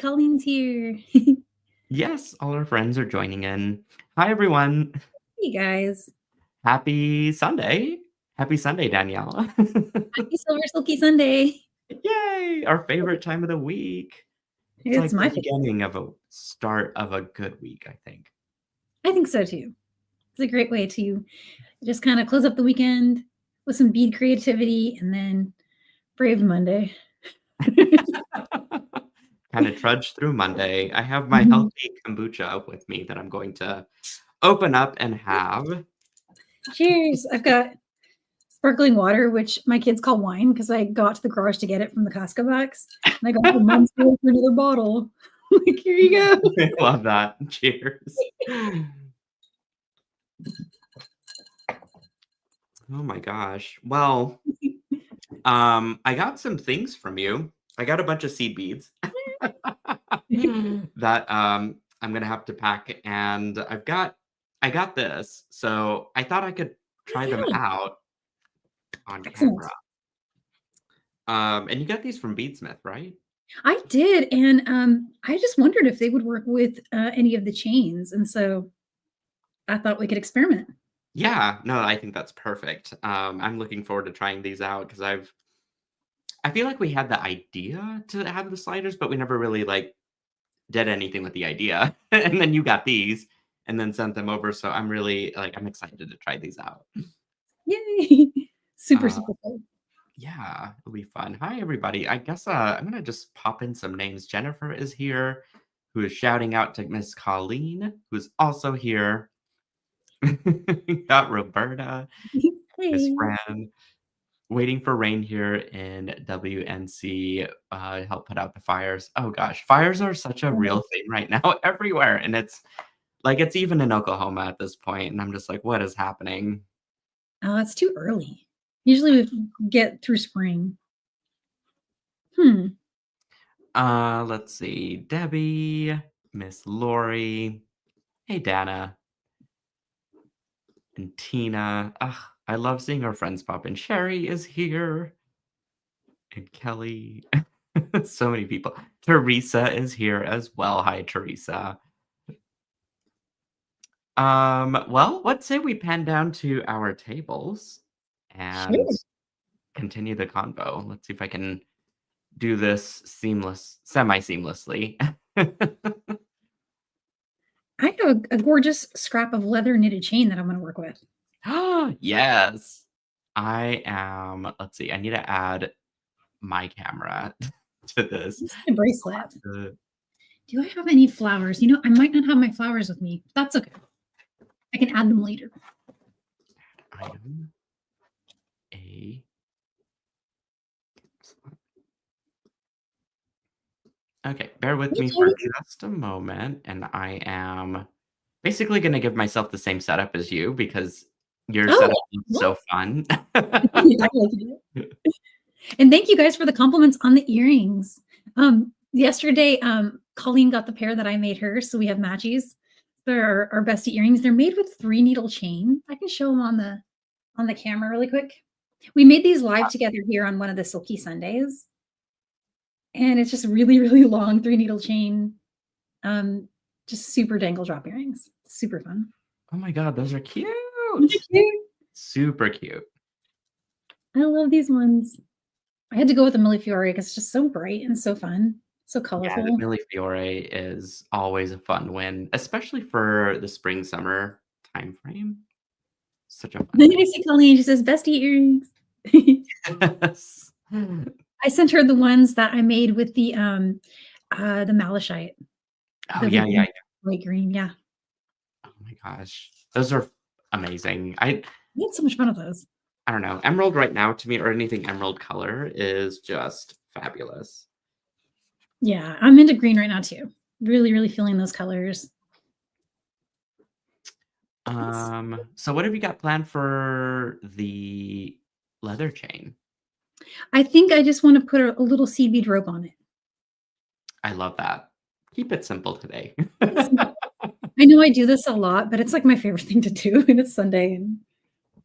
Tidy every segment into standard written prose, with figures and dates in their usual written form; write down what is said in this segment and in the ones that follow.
Colleen's here. Yes, all our friends are joining in. Hi, everyone. Hey guys. Happy Sunday. Happy Sunday, Danielle. Happy SilverSilk Sunday. Yay, our favorite time of the week. It's It's like the my favorite. beginning of a start of a good week, I think. I think so too. It's a great way to just kind of close up the weekend with some bead creativity and then brave Monday. Kind of trudge through Monday. I have my Mhm. healthy kombucha with me that I'm going to open up and have. Cheers. I've got sparkling water, which my kids call wine because I got to the garage to get it from the Costco box. And I got the months for another bottle. Like, here you go. I love that. Cheers. Oh my gosh. Well, I got some things from you. I got a bunch of seed beads that I'm gonna have to pack, and I got this, so I thought I could try them Okay. out on Excellent. camera. And you got these from Beadsmith, right? I did, and I just wondered if they would work with any of the chains, and so I thought we could experiment. Yeah, no, I think that's perfect. I'm looking forward to trying these out because I feel like we had the idea to have the sliders, but we never really like did anything with the idea. And then you got these and then sent them over. So I'm really like I'm excited to try these out. Yay! Super, Uh, super cool. yeah, it'll be fun. Hi everybody. I guess I'm gonna just pop in some names. Jennifer is here, who is shouting out to Miss Colleen, who's also here. Got Roberta, Miss Hey. Fran. Waiting for rain here in WNC. Help put out the fires. Oh gosh, fires are such a real thing right now everywhere, and it's even in Oklahoma at this point, and I'm just like, what is happening? Oh, it's too early. Usually we get through spring. Hmm. Let's see. Debbie, Miss Lori, hey Dana, and Tina. Ugh, I love seeing our friends pop in. Sherry is here, and Kelly. So many people. Teresa is here as well. Hi, Teresa. Well, let's say we pan down to our tables and Sure. continue the convo. Let's see if I can do this semi-seamlessly. I have a gorgeous scrap of leather knitted chain that I'm going to work with. Yes. Let's see, I need to add my camera to this. This is a bracelet. Uh, Do I have any flowers? I might not have my flowers with me. That's okay. I can add them later. Item A. Okay, bear with me for just a moment, and I am basically gonna give myself the same setup as you because your Oh, setup looks well, so fun. I like it. And thank you guys for the compliments on the earrings. Yesterday, Colleen got the pair that I made her, so we have matchies. They're our bestie earrings. They're made with 3-needle chain. I can show them on the camera really quick. We made these live together here on one of the Silky Sundays, and it's just really, really long 3-needle chain. Just super dangle drop earrings. Super fun. Oh my god, those are cute. They're cute. Super cute. I love these ones. I had to go with the Millefiore because it's just so bright and so fun, so Yeah, the colorful. Millefiore is always a fun win, especially for the spring summer time frame. Such a fun Then I see Colleen, she says, "Bestie earrings." Yes. I sent her the ones that I made with the malachite, Oh, the yeah, yeah, yeah. light green, yeah. Oh my gosh. Those are amazing. We had so much fun with those. I don't know. Emerald right now to me, or anything emerald color, is just fabulous. Yeah, I'm into green right now too. Really, really feeling those colors. So what have you got planned for the leather chain? I think I just wanna put a little seed bead rope on it. I love that. Keep it simple today. I know I do this a lot, but it's, like, my favorite thing to do, and it's Sunday, and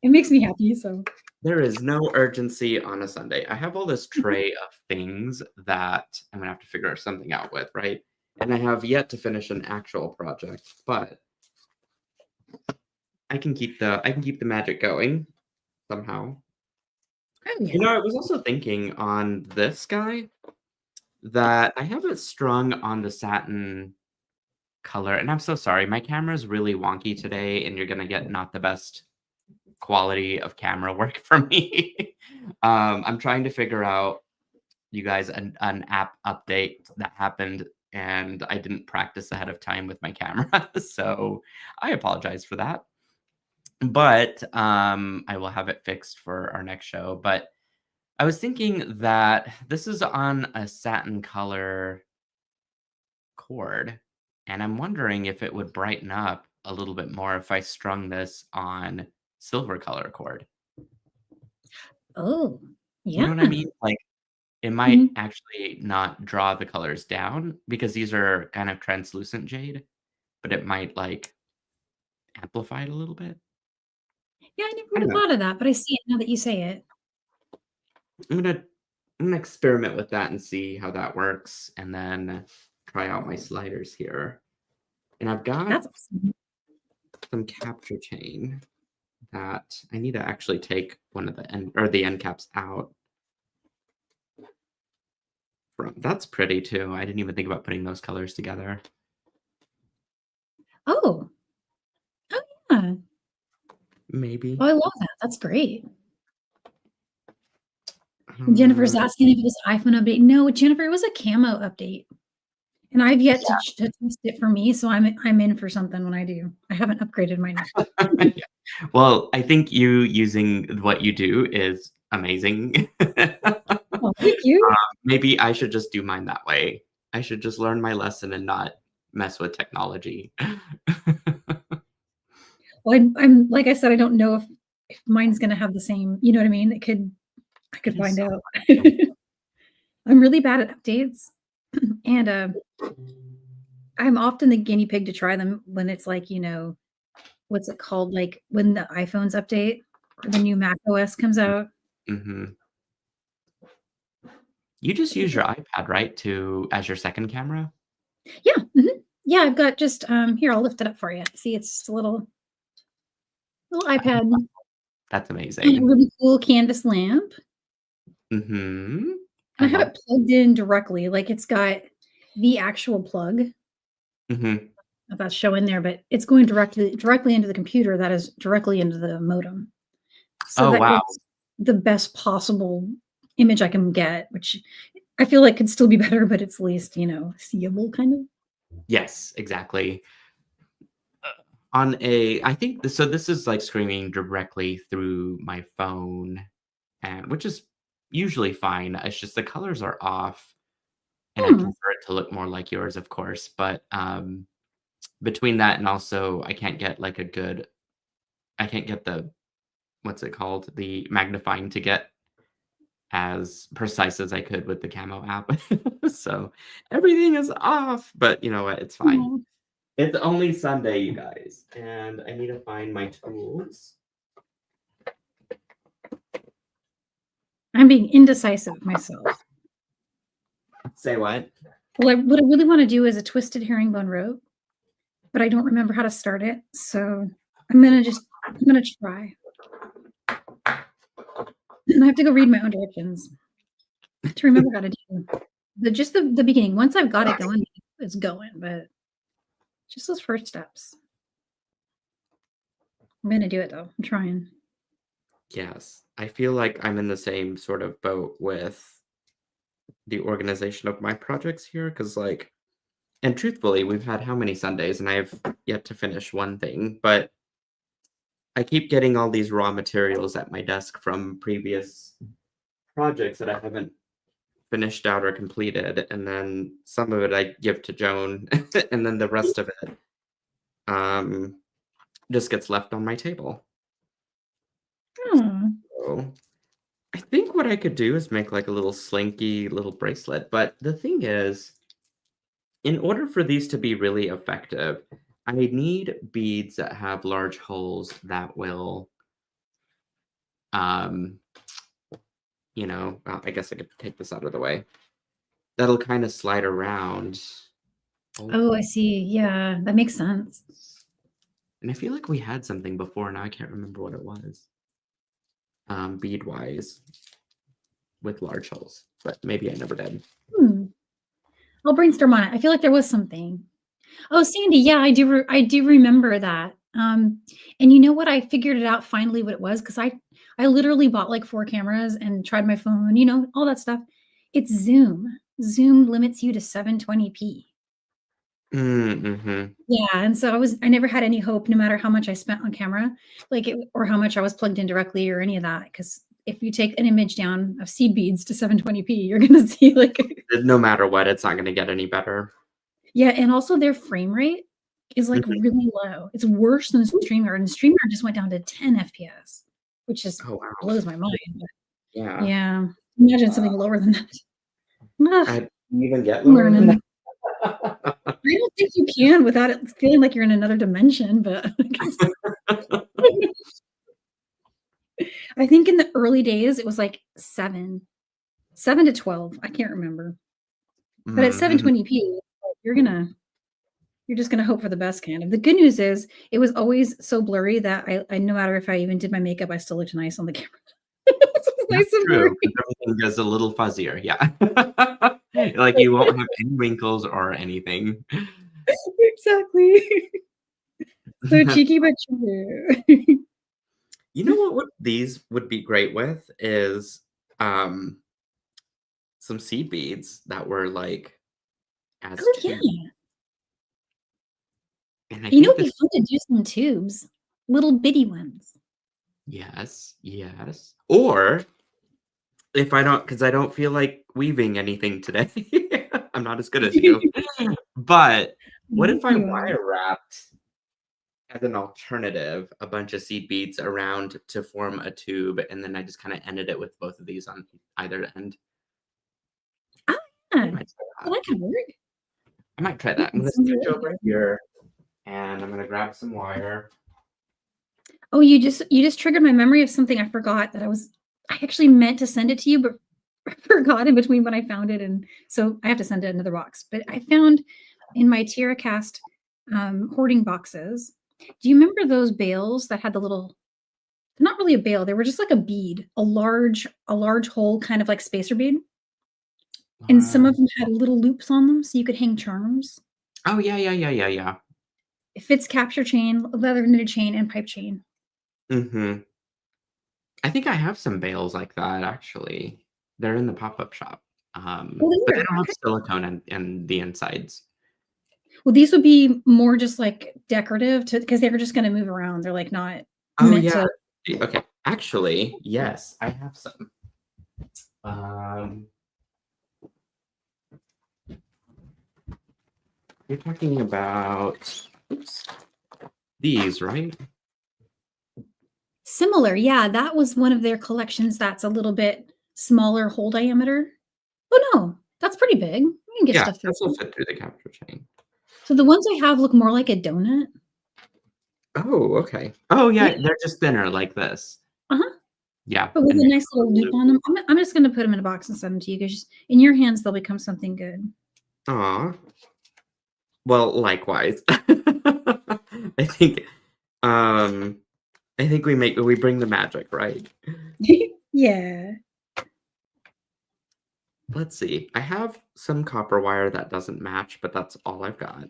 it makes me happy, so There is no urgency on a Sunday. I have all this tray of things that I'm gonna have to figure something out with, right? And I have yet to finish an actual project, but I can keep the magic going somehow. Oh You yeah. know, I was also thinking on this guy that I have it strung on the satin color, and I'm so sorry. My camera is really wonky today, and you're gonna get not the best quality of camera work from me. I'm trying to figure out, you guys, an app update that happened, and I didn't practice ahead of time with my camera, so I apologize for that. But I will have it fixed for our next show. But I was thinking that this is on a satin color cord, and I'm wondering if it would brighten up a little bit more if I strung this on silver color cord. Oh, You yeah. know what I mean? Like, it might Mhm. actually not draw the colors down because these are kind of translucent jade, but it might, like, amplify it a little bit. Yeah, I never I would don't have know. thought of that, but I see it now that you say it. I'm gonna I'm gonna experiment with that and see how that works, and then try out my sliders here. And I've got That's awesome. some capture chain that I need to actually take one of the end caps out from. That's pretty too. I didn't even think about putting those colors together. Oh, oh yeah. Oh, Maybe. I love that. That's great. Uh, Jennifer's asking if it was an iPhone update. No, Jennifer, it was a camo update. And I've yet to test it for me, so I'm in for something when I do. I haven't upgraded mine yet. yeah. Well, I think you using what you do is amazing. Oh, thank you. Maybe I should just do mine that way. I should just learn my lesson and not mess with technology. Well, I'm like I said, I don't know if mine's gonna have the same, you know what I mean? I could It is find so out. fun. I'm really bad at updates, and, I'm often the guinea pig to try them when it's like, what's it called? Like, when the iPhones update or the new Mac OS comes out. Mhm. You just use your iPad, right, to as your second camera? Yeah, mhm. Yeah, I've got just, here, I'll lift it up for you. See, it's just a little iPad That's on a amazing. really cool canvas lamp, Mhm. I and I have love. it plugged in directly, like, it's got the actual plug, Mhm. if that's showing there, but it's going directly into the computer that is directly into the modem. So Oh, that wow. gets the best possible image I can get, which I feel like could still be better, but it's least, seeable kind of. Yes, exactly. On a I think so this is, like, streaming directly through my phone, and which is usually fine. It's just the colors are off, and I Hmm. prefer it to look more like yours, of course, but, between that and also I can't get the what's it called? The magnifying to get as precise as I could with the camo app. So, everything is off, but you know what? It's fine. Aw. It's only Sunday, you guys, and I need to find my tools. I'm being indecisive myself. Say what? Well, what I really wanna do is a twisted herringbone rope, but I don't remember how to start it, so I'm gonna try. I have to go read my own directions to remember how to do the beginning. Once I've got it going, it's going, but just those first steps. I'm gonna do it though. I'm trying. Yes. I feel like I'm in the same sort of boat with the organization of my projects here, because like and truthfully, we've had how many Sundays, and I've yet to finish one thing, but I keep getting all these raw materials at my desk from previous projects that I haven't finished out or completed, and then some of it I give to Joan, and then the rest of it, um, just gets left on my table. Aw. So, I think what I could do is make, like, a little slinky little bracelet, but the thing is, in order for these to be really effective, I need beads that have large holes that will um, well, I guess I could take this out of the way. That'll kind of slide around. Oh, I see. Yeah, that makes sense. And I feel like we had something before. Now I can't remember what it was. Bead wise with large holes, but maybe I never did. I'll brainstorm on it. I feel like there was something. Oh, Sandy, yeah, I do remember that. And you know what? I figured it out finally what it was because I literally bought like 4 cameras and tried my phone, all that stuff. It's Zoom. Zoom limits you to 720p. Mm-hmm. Yeah, and so I never had any hope no matter how much I spent on camera, or how much I was plugged in directly or any of that. Because if you take an image down of seed beads to 720p, you're gonna see like No matter what, it's not going to get any better. Yeah, and also their frame rate is like really low. It's worse than StreamYard, and StreamYard just went down to 10 FPS, which just Oh wow. blows my mind. But Yeah. yeah, imagine something lower than that. Ugh, I even get I'm lower than learning. that. I don't think you can without it feeling like you're in another dimension, but I think in the early days it was like 7 to 12. I can't remember. But at 720p, you're just gonna hope for the best kind of. The good news is it was always so blurry that I no matter if I even did my makeup, I still looked nice on the camera. It was nice and True, blurry. 'cause everything gets a little fuzzier, yeah. Like, you won't have any wrinkles or anything. Exactly. So cheeky but true. You know what these would be great with is, some seed beads that were, like, as Oh, tubes, yeah. and I You know, think it'd be this. fun to do some tubes, little bitty ones. Yes, yes. Or if I don't, because I don't feel like weaving anything today. I'm not as good as you. But what if I You are. wire wrapped, as an alternative, a bunch of seed beads around to form a tube, and then I just kinda ended it with both of these on either end? Oh, I yeah. might try Well, that. that could work. I might try Yeah, that. I'm gonna sounds switch really over good. here, and I'm gonna grab some wire. Oh, you just triggered my memory of something I forgot that I actually meant to send it to you, but forgot in between when I found it, and so I have to send it another box. But I found in my TierraCast hoarding boxes. Do you remember those bales that had the little? Not really a bale. They were just like a bead, a large hole, kind of like spacer bead, and some of Um, them had little loops on them, so you could hang charms. oh, yeah, yeah, yeah, yeah, yeah. It fits capture chain, leather knitted chain, and pipe chain. Mhm. I think I have some bales like that, actually. They're in the pop-up shop, Oh, but they there. don't have Okay. silicone in the insides. Well, these would be more just like decorative because they were just going to move around. They're like not Oh, meant yeah. to. Okay. Actually, yes, I have some. Um, you're talking about, oops, these, right? Similar, yeah, that was one of their collections that's a little bit smaller hole diameter. Oh, no, that's pretty big. You can get Yeah, stuff through this will them. fit through the capture chain. So the ones I have look more like a donut. Oh, okay. Oh, Yeah, yeah, they're just thinner like this. uh-huh, Yeah, but with and a they nice have a little loop loop. on them. I'm just gonna put them in a box and send them to you because in your hands, they'll become something good. Aw. Well, likewise. I think, um, we bring the magic, right? Yeah. Let's see. I have some copper wire that doesn't match, but that's all I've got.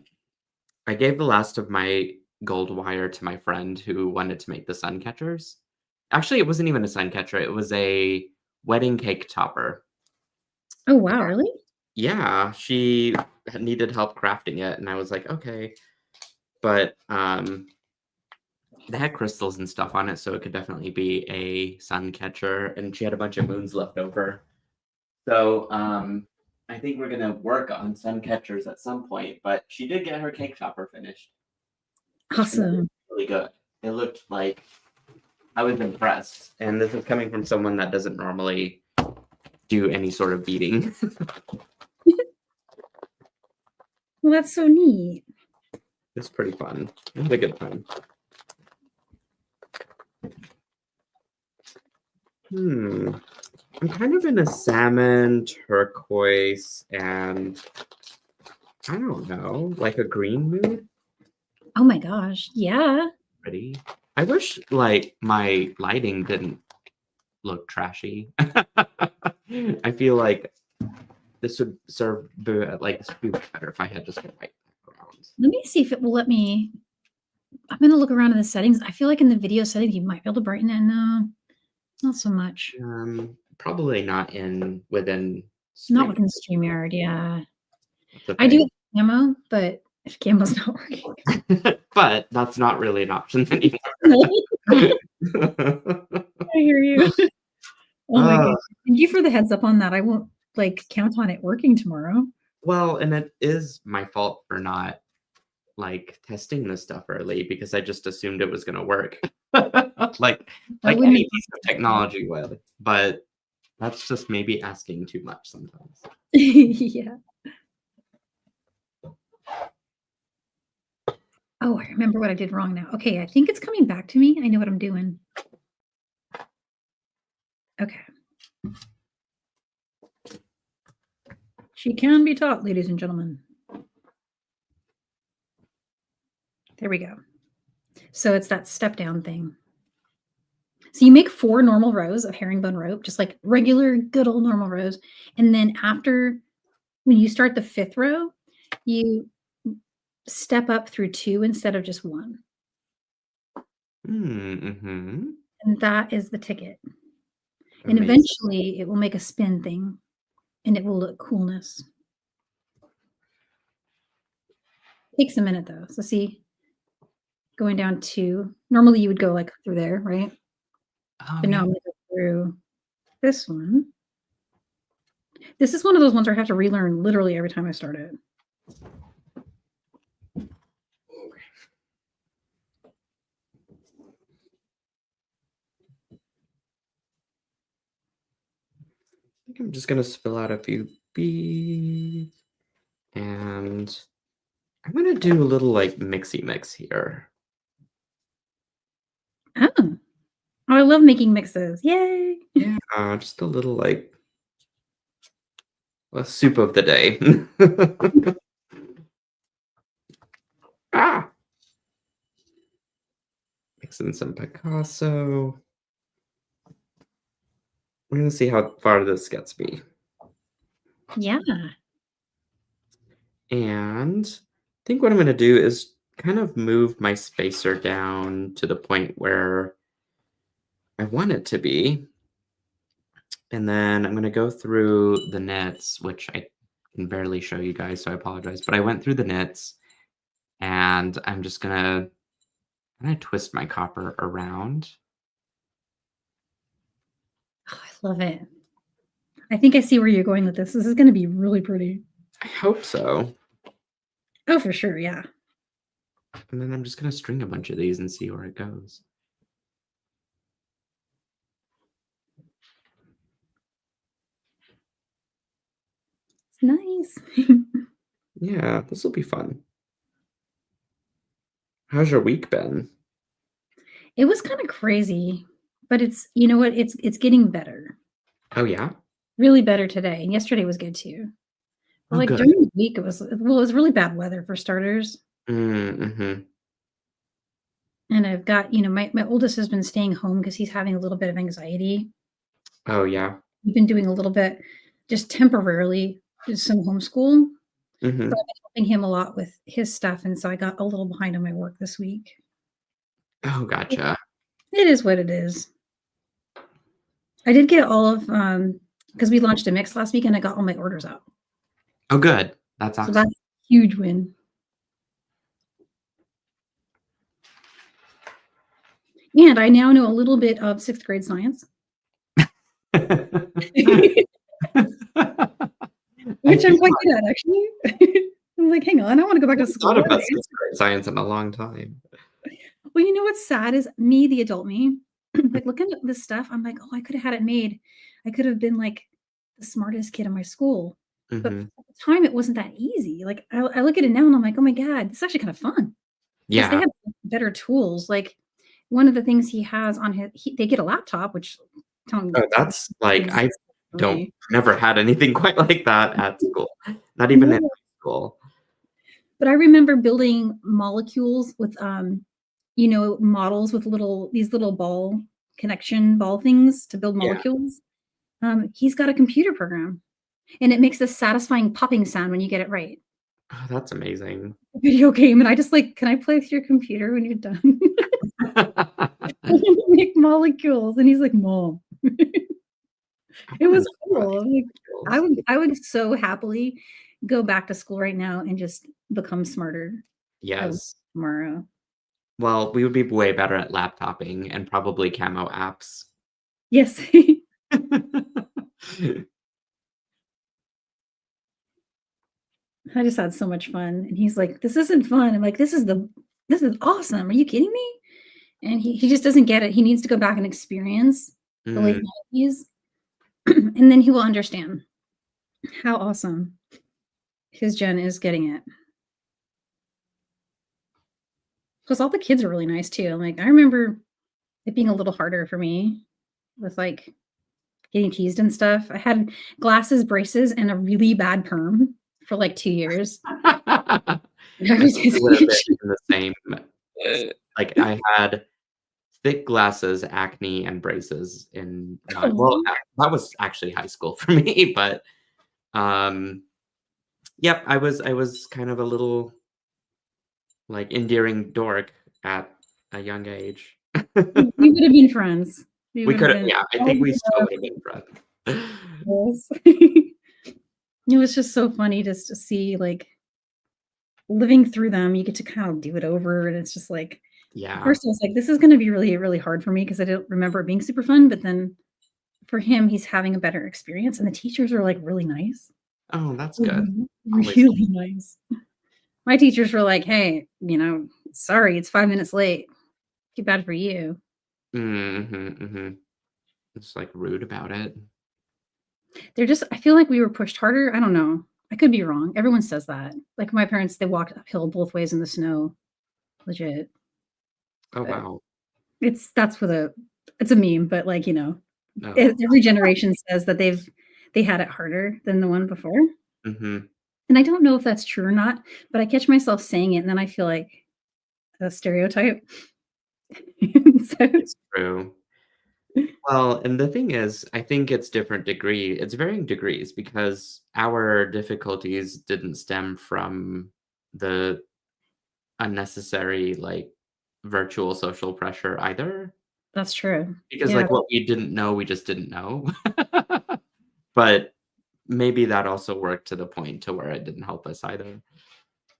I gave the last of my gold wire to my friend who wanted to make the sun catchers. Actually, it wasn't even a sun catcher, it was a wedding cake topper. Oh, wow, really? Yeah, she needed help crafting it, and I was like, "Okay." But, they had crystals and stuff on it, so it could definitely be a sun catcher, and she had a bunch of moons left over. So, I think we're gonna work on sun catchers at some point, but she did get her cake topper finished, and it Awesome. looked really good. It looked like I was impressed, and this is coming from someone that doesn't normally do any sort of beading. Well, that's so neat. It's pretty fun. I had a good time. I'm kind of in a salmon, turquoise, and I don't know, like a green mood. Oh my gosh. Yeah. Pretty. I wish like my lighting didn't look trashy. I feel like this would serve the like this would be better if I had just white backgrounds. Let me see if it will let me. I'm going to look around in the settings. I feel like in the video settings, you might be able to brighten it. No, not so much. Probably not within Not Stream. within StreamYard. Yeah. That's I okay. do with camo, but if camo's not working. But that's not really an option anymore. I hear you. Oh my goodness. Thank you for the heads up on that. I won't like count on it working tomorrow. Well, and it is my fault for not like testing this stuff early because I just assumed it was going to work. like wouldn't any have- piece of technology would, but that's just maybe asking too much sometimes. Yeah. Oh, I remember what I did wrong now. Okay, I think it's coming back to me. I know what I'm doing. Okay. She can be taught, ladies and gentlemen. There we go. So it's that step down thing. So you make 4 normal rows of herringbone rope, just like regular good old normal rows. And then after, when you start the 5th row, you step up through 2 instead of just 1. Mm-hmm. And that is the ticket. And Amazing. eventually it will make a spin thing and it will look coolness. Takes a minute though. So see, going down 2. Normally you would go like through there, right? Oh, But now yeah. I'm going to go through this one. This is one of those ones where I have to relearn literally every time I start it. I think I'm just going to spill out a few beads. And I'm going to do a little like mixy mix here. Oh, I love making mixes. Yay. Yeah, just a little like a soup of the day. Ah! Mix in some Picasso. We're going to see how far this gets me. Yeah. And I think what I'm going to do is kind of move my spacer down to the point where I want it to be. And then I'm going to go through the knits, which I can barely show you guys, so I apologize. But I went through the knits, and I'm just going to twist my copper around. Oh, I love it. I think I see where you're going with this. This is going to be really pretty. I hope so. Oh, for sure. Yeah. And then I'm just going to string a bunch of these and see where it goes. It's nice. Yeah, this will be fun. How's your week been? It was kind of crazy, but it's, you know what? It's getting better. Oh, yeah? Really better today. And yesterday was good too. But Oh, like good. during the week, it was really bad weather for starters. Mm-hmm. And I've got, my oldest has been staying home because he's having a little bit of anxiety. Oh, yeah. We've been doing a little bit just temporarily, just some homeschool. Mm-hmm. So I've been helping him a lot with his stuff. And so I got a little behind on my work this week. Oh, gotcha. It is what it is. I did get all of, because we launched a mix last week and I got all my orders out. Oh, good. That's awesome. So that's a huge win. And I now know a little bit of 6th grade science. Which I'm quite good at, actually. I'm like, hang on, I want to go back to school. I've thought about 6th grade science in a long time. Well, you know what's sad is me, the adult me, like looking at this stuff, I'm like, oh, I could have had it made. I could have been like the smartest kid in my school. But Mm-hmm. at the time, it wasn't that easy. Like I look at it now and I'm like, oh my God, this is actually kind of fun. Yeah. They have better tools. Like one of the things he has on they get a laptop, which Telling Oh, that's like, kids I don't funny. never had anything quite like that at school, not even in No, high school. but I remember building molecules with, models with these little ball connection ball things to build Yeah. molecules. He's got a computer program, and it makes this satisfying popping sound when you get it right. Oh, that's amazing. Video game, and I just like, "Can I play with your computer when you're done?" Make molecules, and he's like, "Mom." I It wanna was know about cool. these I'm like, I molecules. would I would so happily go back to school right now and just become smarter. I would Yes. tomorrow. Well, we would be way better at laptopping and probably camo apps. Yes. I just had so much fun, and he's like, "This isn't fun." I'm like, this is awesome. Are you kidding me?" And he just doesn't get it. He needs to go back and experience the late Mm, 90s, and then he will understand how awesome his gen is getting it. Because all the kids are really nice too. Like, I remember it being a little harder for me with, like, getting teased and stuff. I had glasses, braces, and a really bad perm for, like, 2 years. I I was think his we would have been age. in the same like, I had thick glasses, acne, and braces in my well, Oh. that was actually high school for me, but, um, yep, I was kind of a little, like, endearing dork at a young age. We would have been friends. We We would have coulda been yeah, I all think we grown still up would have been friends. girls. It was just so funny just to see, like, living through them, you get to kind of do it over, and it's just like at Yeah. first I was like, "This is gonna be really, really hard for me because I don't remember it being super fun," but then for him, he's having a better experience, and the teachers are, like, really nice. Oh, that's good. Mhm. Always Really nice. My teachers were like, "Hey, sorry, it's 5 minutes late. Too bad for you." mhm, mhm. Just, like, rude about it. I feel like we were pushed harder. I don't know. I could be wrong. Everyone says that. Like, my parents, they walked uphill both ways in the snow, legit. Oh, But wow. it's a meme, but, like, Oh. every generation says that they had it harder than the one before, Mhm. and I don't know if that's true or not, but I catch myself saying it, and then I feel like a stereotype. So It's true. Well, and the thing is, I think it's varying degrees because our difficulties didn't stem from the unnecessary, like, virtual social pressure either, that's true. because, Yeah, like, what we didn't know, we just didn't know. But maybe that also worked to the point to where it didn't help us either,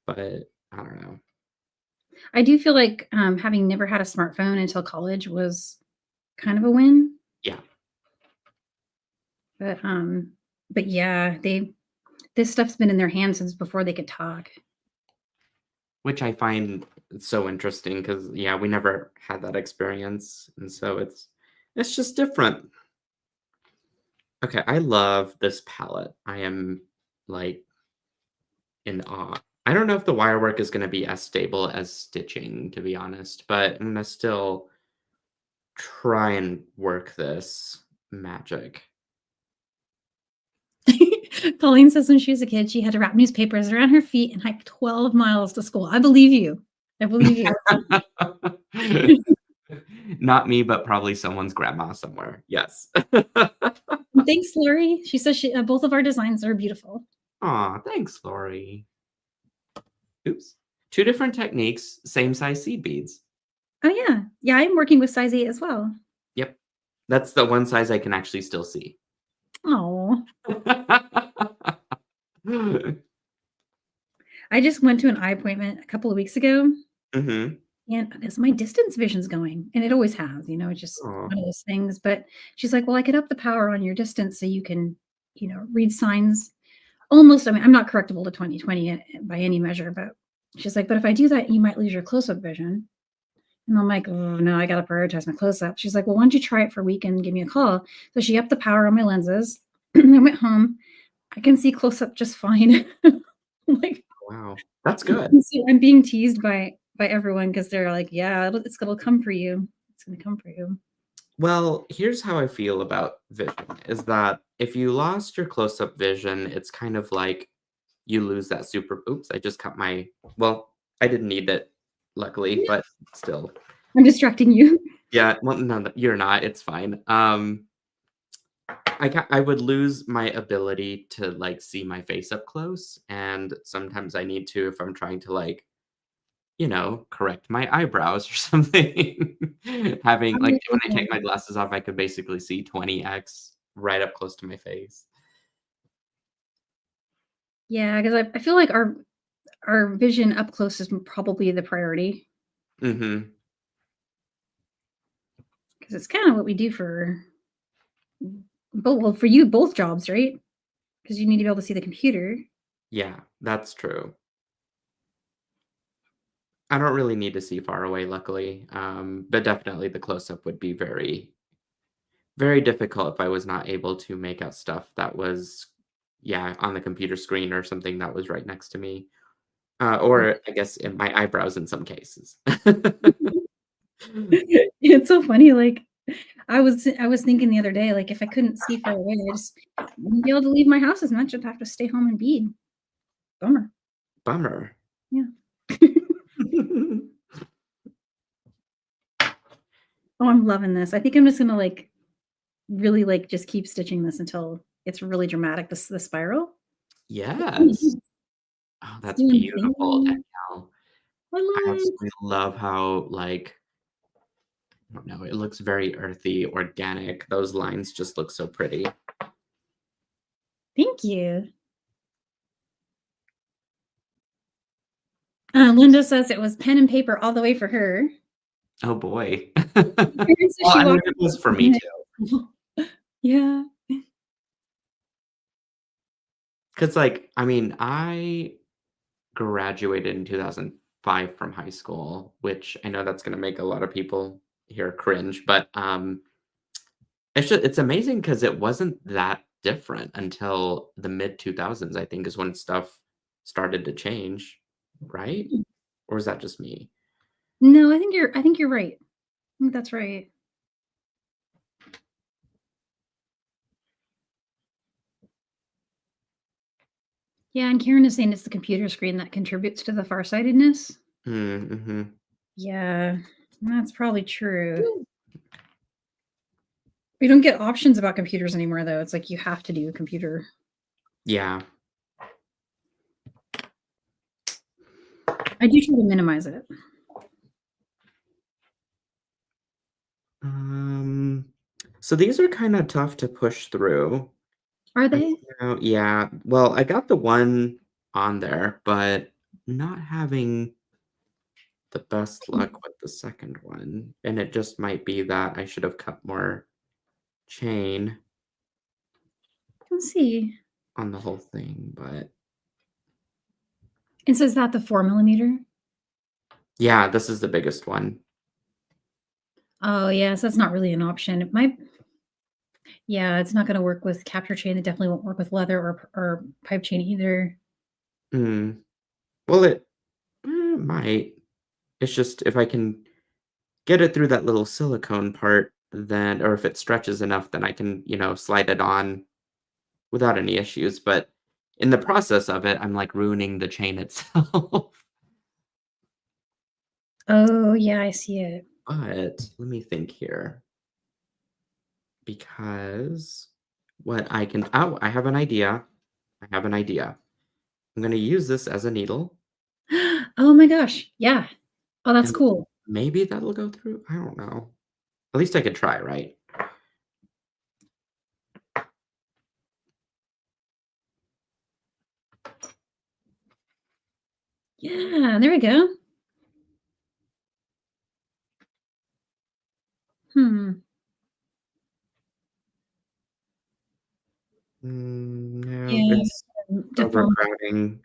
but I don't know. I do feel like, having never had a smartphone until college was kind of a win, Yeah, but, yeah, this stuff's been in their hands since before they could talk. which I find so interesting because yeah, we never had that experience, and so it's just different. Okay, I love this palette. I am, like, in awe. I don't know if the wire work is gonna be as stable as stitching, to be honest, but I'm gonna still try and work this magic. Colleen says when she was a kid, she had to wrap newspapers around her feet and hike 12 miles to school. I believe you. I believe you. Not me, but probably someone's grandma somewhere. Yes. Thanks, Lori. She says both of our designs are beautiful. Aw, thanks, Lori. Oops. 2 different techniques, same size seed beads. Oh, yeah. Yeah, I'm working with size 8 as well. Yep. That's the one size I can actually still see. Oh, I just went to an eye appointment a couple of weeks ago, Mhm. and because my distance vision's going, and it always has, it's just Aw. one of those things. But she's like, "Well, I could up the power on your distance so you can, read signs almost." I mean, I'm not correctable to 20/20 by any measure, but she's like, "But if I do that, you might lose your close-up vision." And I'm like, "Oh, no, I gotta prioritize my close-up." She's like, "Well, why don't you try it for a week and give me a call?" So she upped the power on my lenses. I went home. I can see close-up just fine. Like, Wow. That's good. so I'm being teased by everyone because 'cause they're like, "Yeah, it'll come for you. It's gonna come for you." Well, here's how I feel about vision, is that if you lost your close-up vision, it's kind of like you lose that super oops, I just cut my well, I didn't need it, luckily, Yeah. but still. I'm distracting you. Yeah, well, no, you're not, it's fine. I would lose my ability to, like, see my face up close, and sometimes I need to if I'm trying to, like, correct my eyebrows or something. Having like, when I take my glasses off, I could basically see 20x right up close to my face. Yeah, because I feel like our vision up close is probably the priority Mhm. because it's kind of what we do for both. Well, for you, both jobs, right? Because you need to be able to see the computer. Yeah, that's true. I don't really need to see far away, luckily, but definitely the close-up would be very, very difficult if I was not able to make out stuff that was, yeah, on the computer screen or something that was right next to me, or I guess in my eyebrows in some cases. It's so funny. Like I was thinking the other day, like if I couldn't see far away, I just wouldn't be able to leave my house as much. I'd have to stay home and bead. Bummer. Bummer. Yeah. Oh, I'm loving this. I think I'm just gonna like really like just keep stitching this until it's really dramatic. This the spiral. Yes. It's Oh, that's doing beautiful, things. Danielle. I I love it. absolutely love how, like, I don't know, it looks very earthy, organic. Those lines just look so pretty. Thank you. Linda says it was pen and paper all the way for her. Oh boy. Karen says Well, she I mean, walked. it was for me too. Yeah. Because, like, I mean, I graduated in 2005 from high school, which I know that's gonna make a lot of people here cringe, but, it's amazing because it wasn't that different until the mid-2000s, I think, is when stuff started to change, right? Or is that just me? No, I think you're right. I think that's right. Yeah, and Karen is saying it's the computer screen that contributes to the farsightedness. Mm, mhm. Yeah, that's probably true. We don't get options about computers anymore, though. It's like you have to do a computer. Yeah. I do try to minimize it. Um, so these are kinda tough to push through. Are I they? yeah. Well, I got the one on there, but not having the best luck with the second one, and it just might be that I should have cut more chain Let's see. on the whole thing, but It says that the 4 millimeter. yeah, this is the biggest one. Oh, yes, that's not really an option. It might. Yeah, it's not going to work with capture chain. It definitely won't work with leather or pipe chain either. Mm. Well, it might. It's just if I can get it through that little silicone part, then or if it stretches enough, then I can, slide it on without any issues, but in the process of it, I'm, like, ruining the chain itself. Oh, yeah, I see it. But let me think here, because what I can oh, I have an idea. I have an idea. I'm gonna use this as a needle, Oh my gosh. Yeah. Oh, that's and cool. maybe that'll go through? I don't know. At least I could try, right? Yeah, there we go. Hmm. No, Yeah, it's deform. overcrowding.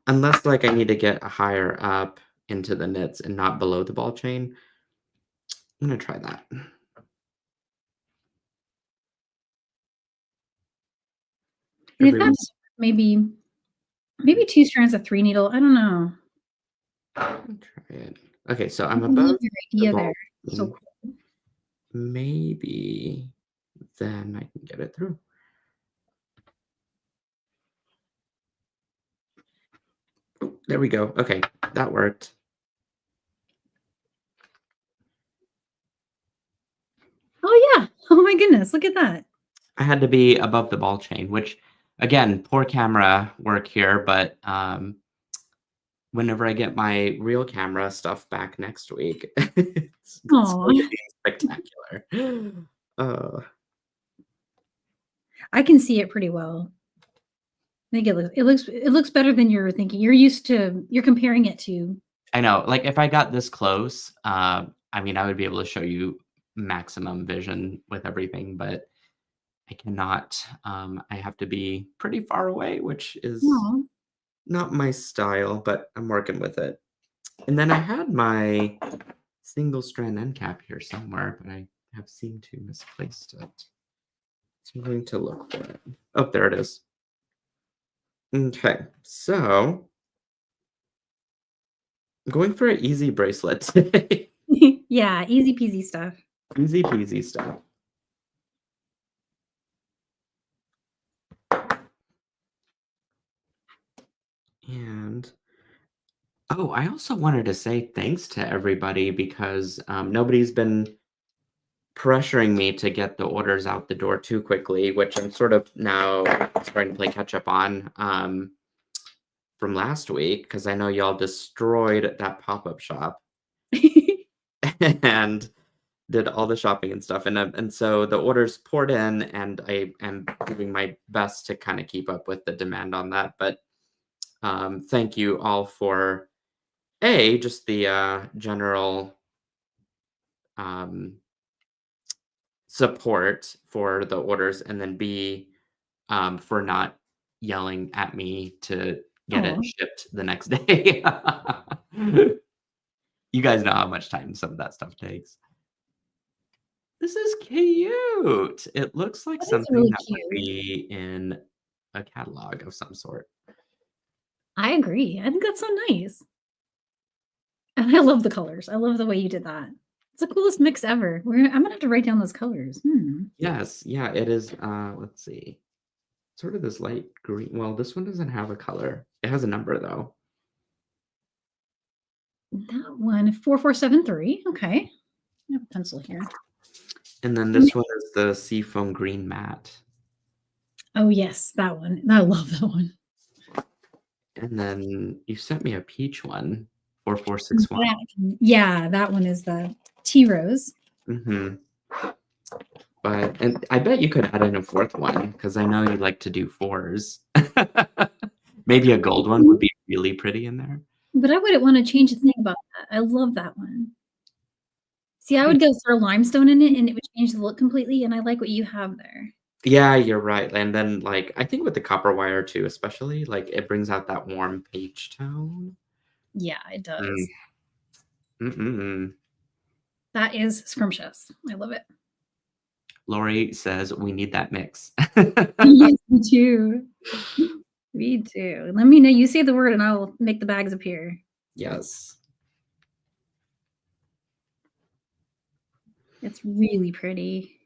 Unless, like, I need to get higher up into the knits and not below the ball chain. I'm gonna try that. And if Every that's maybe 2 strands of 3 needle, I don't know. I'll try it. Okay, so I I'm love above your the idea there. ball So chain. cool. maybe then I can get it through. Oh, there we go. Okay, that worked. Oh yeah. Oh my goodness. Look at that. I had to be above the ball chain, which again, poor camera work here, but whenever I get my real camera stuff back next week, it's Oh, going to be spectacular. Uh, I can see it pretty well. I think it looks better than you're thinking. You're comparing it to. I know, like if I got this close, I mean, I would be able to show you maximum vision with everything, but I cannot. I have to be pretty far away, which is Oh, not my style, but I'm working with it. And then I had my single strand end cap here somewhere, but I have seemed to misplaced it. So I'm going to look for it. Oh, there it is. Okay, so I'm going for an easy bracelet today. yeah, easy peasy stuff. Easy peasy stuff. And oh, I also wanted to say thanks to everybody because nobody's been pressuring me to get the orders out the door too quickly, which I'm sort of now starting to play catch up on from last week because I know y'all destroyed that pop-up shop and did all the shopping and stuff. And so the orders poured in, and I am doing my best to kind of keep up with the demand on that. But thank you all for just the general um, support for the orders, and then B, for not yelling at me to get it Oh, shipped the next day. You guys know how much time some of that stuff takes. This is cute. It looks like that is something really that would cute. be in a catalog of some sort. I agree. I think that's so nice. And I love the colors. I love the way you did that. It's the coolest mix ever. I'm gonna have to write down those colors. Yes, yeah, it is. Let's see. Sort of this light green. Well, this one doesn't have a color. It has a number though. That one, 4473. Okay. I have a pencil here. And then this one is the seafoam green matte. Oh yes, that one. I love that one. And then you sent me a peach one, 4461. Yeah, that one is the tea rose. Mm-hmm. And I bet you could add in a fourth one because I know you like to do fours. Maybe a gold one would be really pretty in there. But I wouldn't want to change a thing about that. I love that one. See, I would go throw limestone in it and it would change the look completely, and I like what you have there. Yeah, you're right. And then, like, I think with the copper wire too, especially, like, it brings out that warm peach tone. Yeah, it does. Mm. Mm-mm. That is scrumptious. I love it. Lori says we need that mix. Yes, me too. Me too. Let me know. You say the word and I will make the bags appear. Yes. It's really pretty.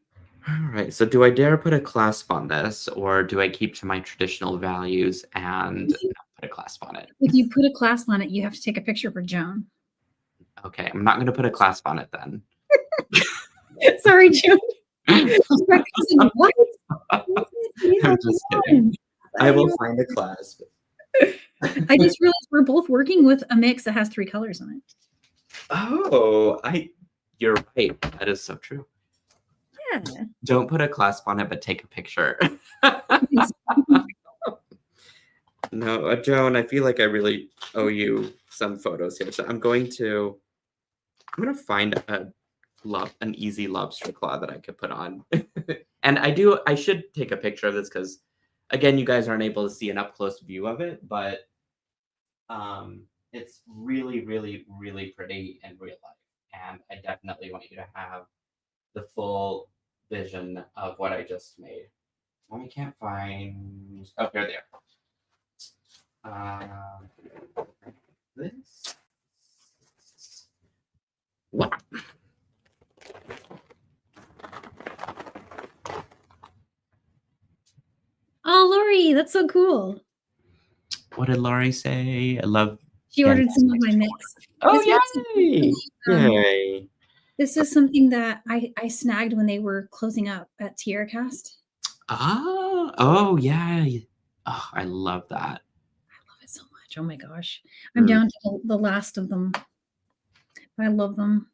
All right. So do I dare put a clasp on this, or do I keep to my traditional values and not put a clasp on it? If you put a clasp on it, you have to take a picture for Joan. Okay, I'm not going to put a clasp on it then. Sorry, Joan. What? I'm just kidding. I will find a clasp. I just realized we're both working with a mix that has 3 colors on it. Oh, you're right. That is so true. Yeah. Don't put a clasp on it, but take a picture. No, Joan, I feel like I really owe you some photos here. So I'm going to find an easy lobster claw that I could put on. And I should take a picture of this because again, you guys aren't able to see an up close view of it, but it's really, really, really pretty in real life. And I definitely want you to have the full vision of what I just made. I can't find. Oh, here they are. This. Wow. That's so cool. What did Laurie say? I love She ordered Danielle's some of my extra mix. Oh, This was yay! Yay. this is something that I snagged when they were closing up at Tierra Cast. Ah, oh, yeah. Oh, I love that. I love it so much. Oh my gosh. I'm Mm. down to the last of them. I love them.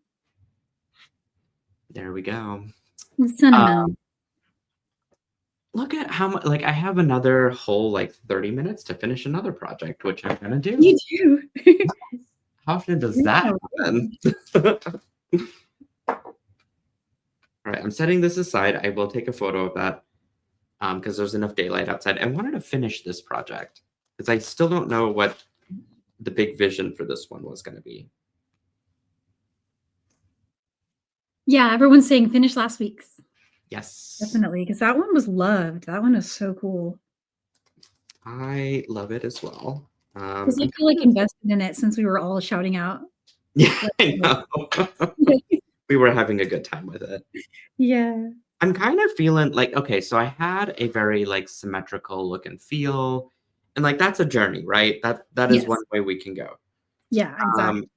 There we go. It's sentimental. Look at how much, like, I have another whole, like, 30 minutes to finish another project, which I'm gonna do. You do. How often does Yeah. that happen? All right, I'm setting this aside. I will take a photo of that because there's enough daylight outside. I wanted to finish this project because I still don't know what the big vision for this one was going to be. Yeah, everyone's saying finish last week's. Yes. Definitely, because that one was loved. That one is so cool. I love it as well. Because I feel like invested in it since we were all shouting out. Yeah, I know. We were having a good time with it. Yeah. I'm kind of feeling like, okay, so I had a very like symmetrical look and feel, and like that's a journey, right? That is Yes. one way we can go. Yeah, exactly.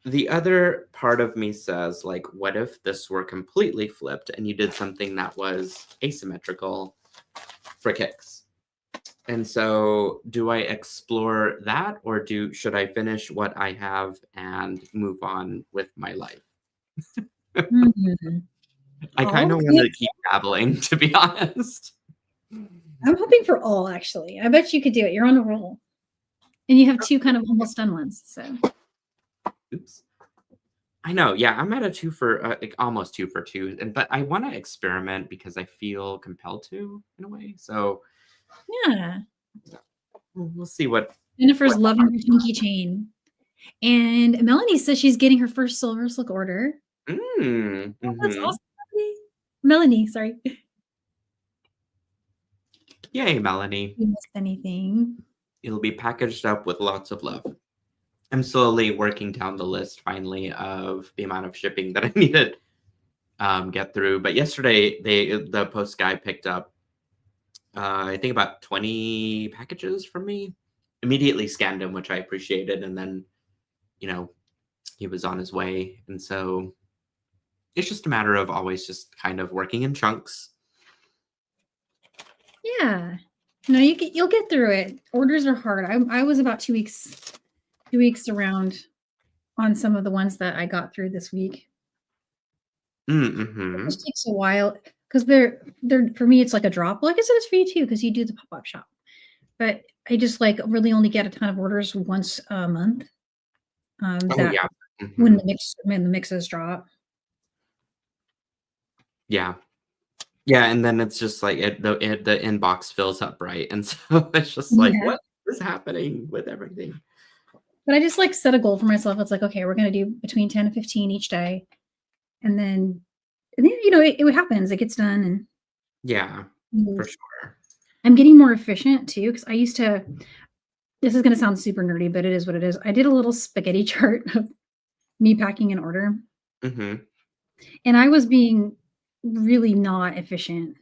The other part of me says, like, what if this were completely flipped and you did something that was asymmetrical for kicks? And so do I explore that, or should I finish what I have and move on with my life? Mhm. I kind of want to keep dabbling, to be honest. I'm hoping for all, actually. I bet you could do it. You're on a roll. And you have two kind of almost done ones. So Oops. I know. Yeah, I'm at a 2 for like almost 2 for 2, but I want to experiment because I feel compelled to in a way. So yeah. we'll see what. Jennifer's loving her pinky chain. And Melanie says she's getting her first SilverSilk order. Mm, That's awesome. Melanie, sorry. Yay, Melanie. You missed anything. It'll be packaged up with lots of love. I'm slowly working down the list finally of the amount of shipping that I need to get through. But yesterday, the post guy picked up, I think about 20 packages from me. Immediately scanned them, which I appreciated. And then, he was on his way. And so it's just a matter of always just kind of working in chunks. Yeah. No, you'll get through it. Orders are hard. I was about 2 weeks around on some of the ones that I got through this week. Mm-hmm. It just takes a while because they're for me it's like a drop. Like I said, it's for you too because you do the pop-up shop. But I just like really only get a ton of orders once a month. Yeah. Mm-hmm. When the mixes drop. Yeah. Yeah, and then it's just like the inbox fills up, right? And so it's just like, what is happening with everything? But I just like set a goal for myself. It's like, okay, we're going to do between 10 and 15 each day. And then it happens. It gets done. And yeah, for sure. I'm getting more efficient too. Cause I used to, this is going to sound super nerdy, but it is what it is. I did a little spaghetti chart of me packing an order. Mm-hmm. And I was being really not efficient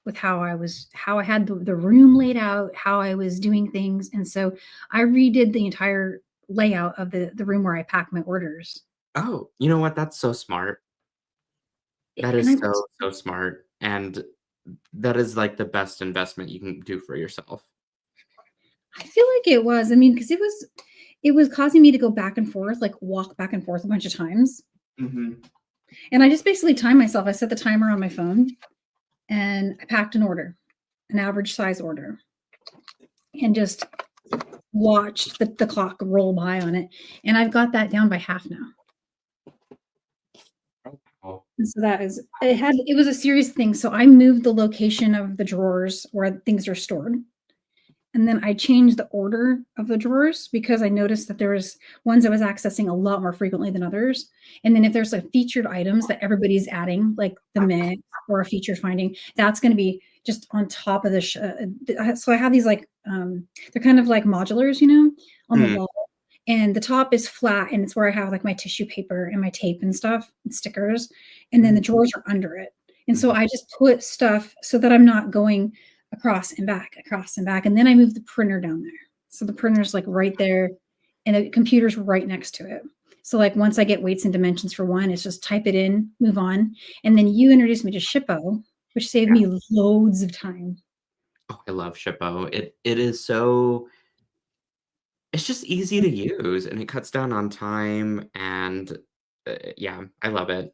with how I had the room laid out, how I was doing things. And so I redid the entire layout of the room where I pack my orders. Oh, you know what? That's so smart. That is so smart. And that is like the best investment you can do for yourself. I feel like it was. I mean, because it was causing me to go back and forth, like walk back and forth a bunch of times. Mm-hmm. And I just basically timed myself. I set the timer on my phone and I packed an order, an average size order, and just watched the clock roll by on it. And I've got that down by half now. Oh. And so it was a serious thing. So I moved the location of the drawers where things are stored. And then I changed the order of the drawers because I noticed that there was ones I was accessing a lot more frequently than others. And then if there's like featured items that everybody's adding, like the mix or a featured finding, that's going to be just on top of the so I have these like, they're kind of like modulars, on the wall. And the top is flat and it's where I have like my tissue paper and my tape and stuff and stickers. And then the drawers are under it. And so I just put stuff so that I'm not going across and back, across and back. And then I moved the printer down there. So the printer's like right there and the computer's right next to it. So like once I get weights and dimensions for one, it's just type it in, move on. And then you introduced me to Shippo, which saved me loads of time. Oh, I love Shippo. It is so it's just easy to use and it cuts down on time and yeah, I love it.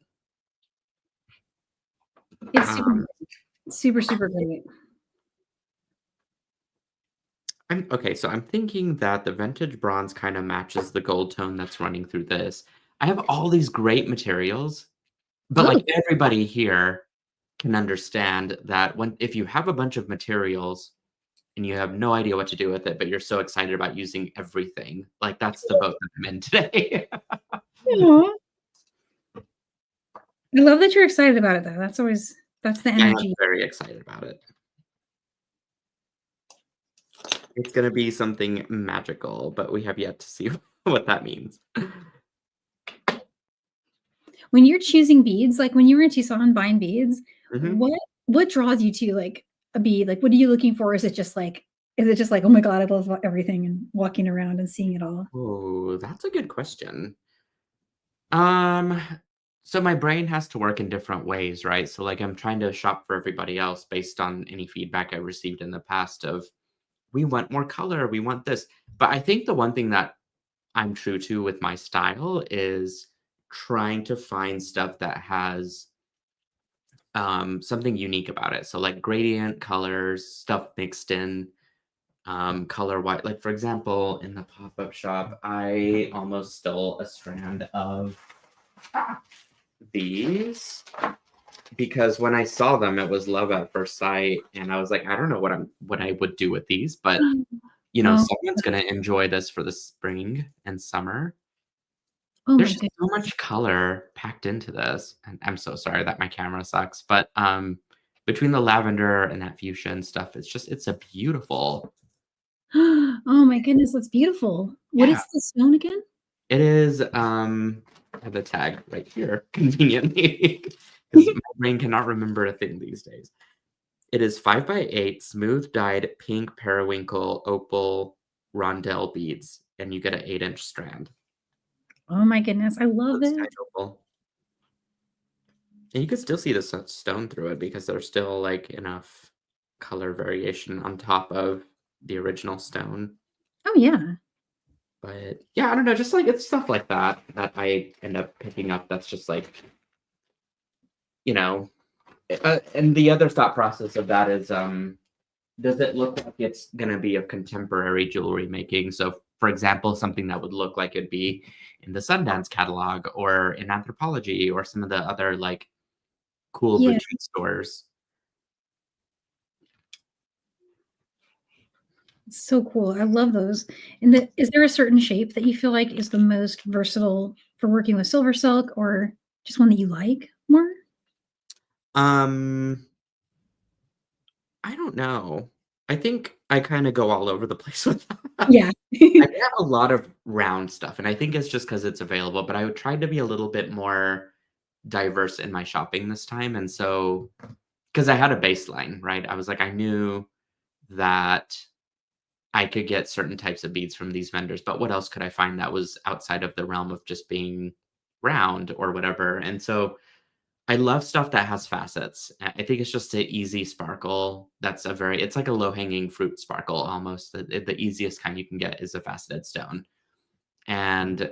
It's Um, super, super great. okay, so I'm thinking that the vintage bronze kind of matches the gold tone that's running through this. I have all these great materials, but like Oh, everybody here can understand that if you have a bunch of materials and you have no idea what to do with it, but you're so excited about using everything, like that's the boat that I'm in today. aw. I love that you're excited about it though. That's the I am energy. very excited about it. It's gonna be something magical, but we have yet to see what that means. When you're choosing beads, like when you were in Tucson buying beads, Mhm. what draws you to like a bead? Like what are you looking for? Is it just like, oh my God, I love everything and walking around and seeing it all? Oh, that's a good question. Um, so my brain has to work in different ways, right? So like I'm trying to shop for everybody else based on any feedback I received in the past of we want more color, we want this. But I think the one thing that I'm true to with my style is trying to find stuff that has something unique about it. So like gradient colors, stuff mixed in, color white. Like for example, in the pop-up shop, I almost stole a strand of these because when I saw them, it was love at first sight, and I was like, I don't know what I would do with these, but Oh, someone's gonna enjoy this for the spring and summer. oh There's my just so goodness. much color packed into this, and I'm so sorry that my camera sucks, but between the lavender and that fuchsia and stuff, it's a beautiful. Oh my goodness, that's beautiful. What Yeah, is the stone again? it is. I have the tag right here conveniently because my brain cannot remember a thing these days. It is 5 by 8 smooth dyed pink periwinkle opal rondelle beads, and you get an 8-inch strand. Oh my goodness, I love Looks dyed it. opal. And you can still see the stone through it because there's still like enough color variation on top of the original stone. Oh yeah. But yeah, I don't know, just like it's stuff like that that I end up picking up that's just like, you know, and the other thought process of that is does it look like it's going to be of contemporary jewelry making? So, for example, something that would look like it'd be in the Sundance catalog or in Anthropology or some of the other like cool Yeah. boutique stores. It's so cool. I love those. Is there a certain shape that you feel like is the most versatile for working with silver silk or just one that you like more? Um, I don't know. I think I kind of go all over the place with that. Yeah. I get a lot of round stuff, and I think it's just because it's available, but I would try to be a little bit more diverse in my shopping this time. And so, because I had a baseline, right? I was like, I knew that I could get certain types of beads from these vendors, but what else could I find that was outside of the realm of just being round or whatever? And so I love stuff that has facets. I think it's just an easy sparkle. It's like a low hanging fruit sparkle almost. The easiest kind you can get is a faceted stone. And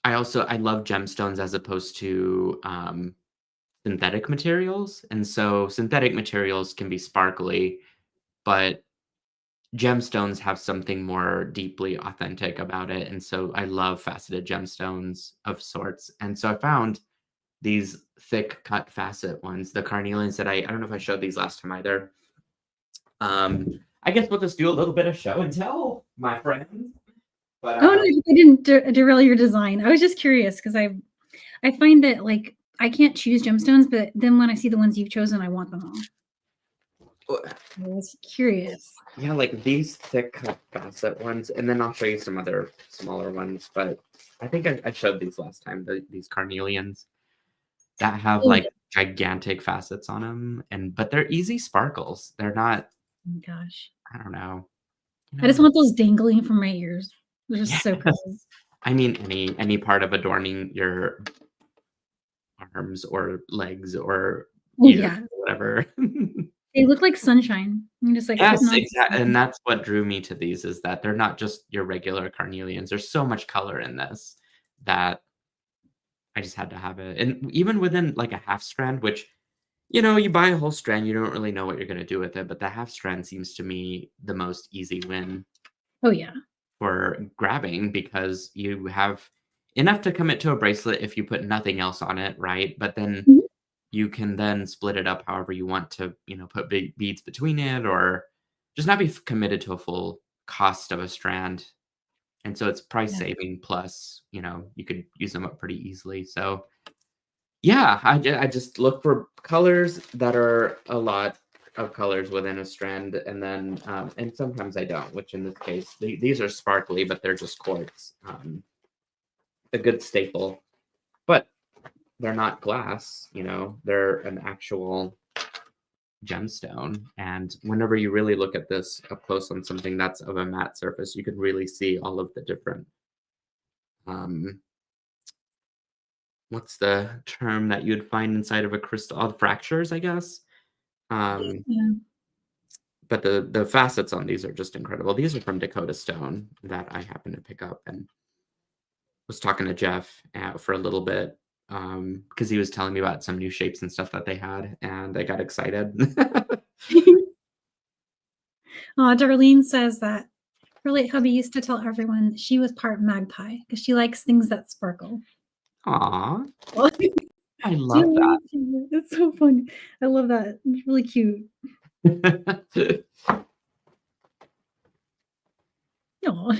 I love gemstones as opposed to synthetic materials. And so synthetic materials can be sparkly, but gemstones have something more deeply authentic about it, and so I love faceted gemstones of sorts, and so I found these thick cut facet ones, the carnelians that I don't know if I showed these last time either. I guess we'll just do a little bit of show and tell, my friends. But Oh, no, I didn't derail your design. I was just curious because I find that like I can't choose gemstones, but then when I see the ones you've chosen, I want them all. I was curious. yeah, like these thick cut facet ones, and then I'll show you some other smaller ones. But I think I showed these last time, these carnelians. that have, Oh, like, yeah. gigantic facets on them, but they're easy sparkles. They're not Oh my gosh. I don't know. You I just know? want those dangling from my ears. They're just so Yes. pretty. I mean, any part of adorning your arms or legs or Oh, ears yeah. or whatever. They look like sunshine. I'm just, like, putting Yes, on exactly, and sunshine. that's what drew me to these is that they're not just your regular carnelians. There's so much color in this that I just had to have it, and even within, like, a half strand, which, you buy a whole strand, you don't really know what you're gonna do with it, but the half strand seems to me the most easy win Oh, yeah. for grabbing because you have enough to commit to a bracelet if you put nothing else on it, right? But then Mhm. you can then split it up however you want to, put big beads between it or just not be committed to a full cost of a strand. And so it's price Yeah. saving plus, you could use them up pretty easily. So yeah, I just look for colors that are a lot of colors within a strand, and then and sometimes I don't, which in this case these are sparkly, but they're just quartz, a good staple. But they're not glass, they're an actual gemstone. And whenever you really look at this up close on something that's of a matte surface, you can really see all of the different um, what's the term that you'd find inside of a crystal? Fractures, I guess. Um, Yeah. but the facets on these are just incredible. These are from Dakota Stone that I happened to pick up and was talking to Jeff for a little bit because he was telling me about some new shapes and stuff that they had, and I got excited. Darlene says that her late hubby used to tell everyone she was part magpie because she likes things that sparkle. Aw, Well, I love it's so funny. I love that. It's really cute. that. Aw.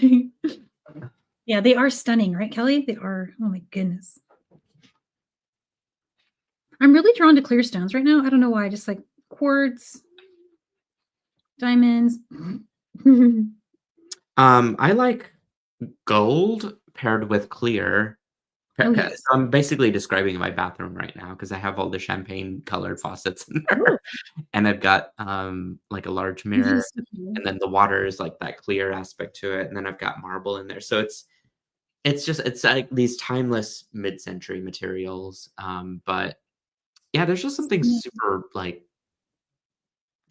Yeah, they are stunning, right, Kelly? They are. Oh my goodness. I'm really drawn to clear stones right now. I don't know why. Just like quartz, diamonds. I like gold paired with clear. Oh, So yes. I'm basically describing my bathroom right now because I have all the champagne colored faucets in Oh, there, and I've got like a large that mirror, is so cool. and then the water is like that clear aspect to it, and then I've got marble in there. So it's like these timeless mid-century materials. But yeah, there's just something super like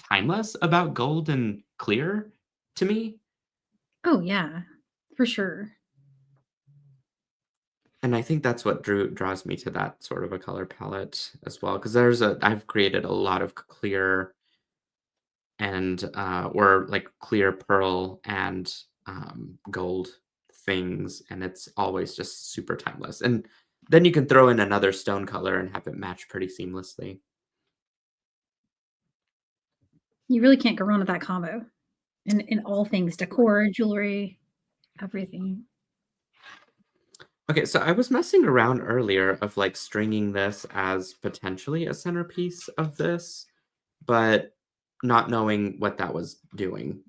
timeless about gold and clear to me. Oh, yeah, for sure. And I think that's what draws me to that sort of a color palette as well. Because I've created a lot of clear and or like clear pearl and gold things, and it's always just super timeless. And then you can throw in another stone color and have it match pretty seamlessly. You really can't go wrong with that combo in all things decor, jewelry, everything. Okay, so I was messing around earlier of like stringing this as potentially a centerpiece of this, but not knowing what that was doing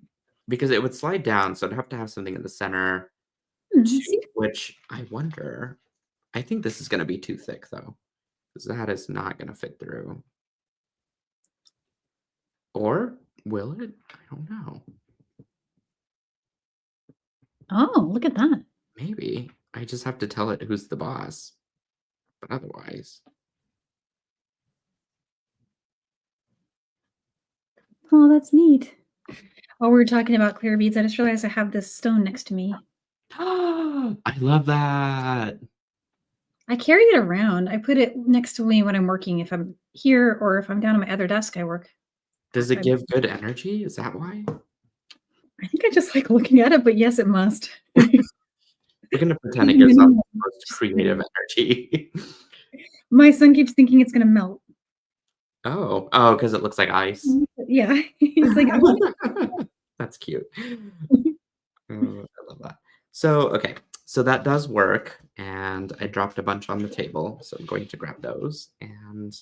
because it would slide down, so I'd have to have something in the center See? too, which I wonder. I think this is going to be too thick though, because that is not going to fit through. Or will it? I don't know. Oh, look at that. Maybe I just have to tell it who's the boss, but otherwise. Oh, that's neat. While we were talking about clear beads, I just realized I have this stone next to me. I love that. I carry it around. I put it next to me when I'm working. If I'm here or if I'm down at my other desk, I work. Does it give good energy? Is that why? I think I just like looking at it, but yes, it must. We're gonna pretend it gives off the most Just creative kidding. energy. My son keeps thinking it's gonna melt. Oh, because it looks like ice. Yeah, he's like, I want That's cute. it. Oh, I love that. So, okay, so that does work, and I dropped a bunch on the table, so I'm going to grab those, and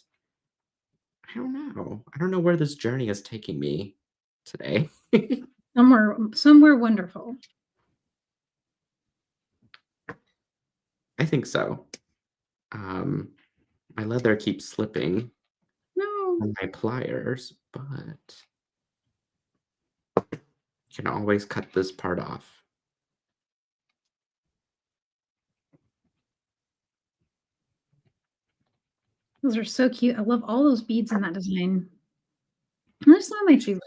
I don't know. I don't know where this journey is taking me today. Somewhere wonderful. I think so. Um, My leather keeps slipping No. on my pliers, but can always cut this part off. Those are so cute. I love all those beads in that design. Those are some of my favorites.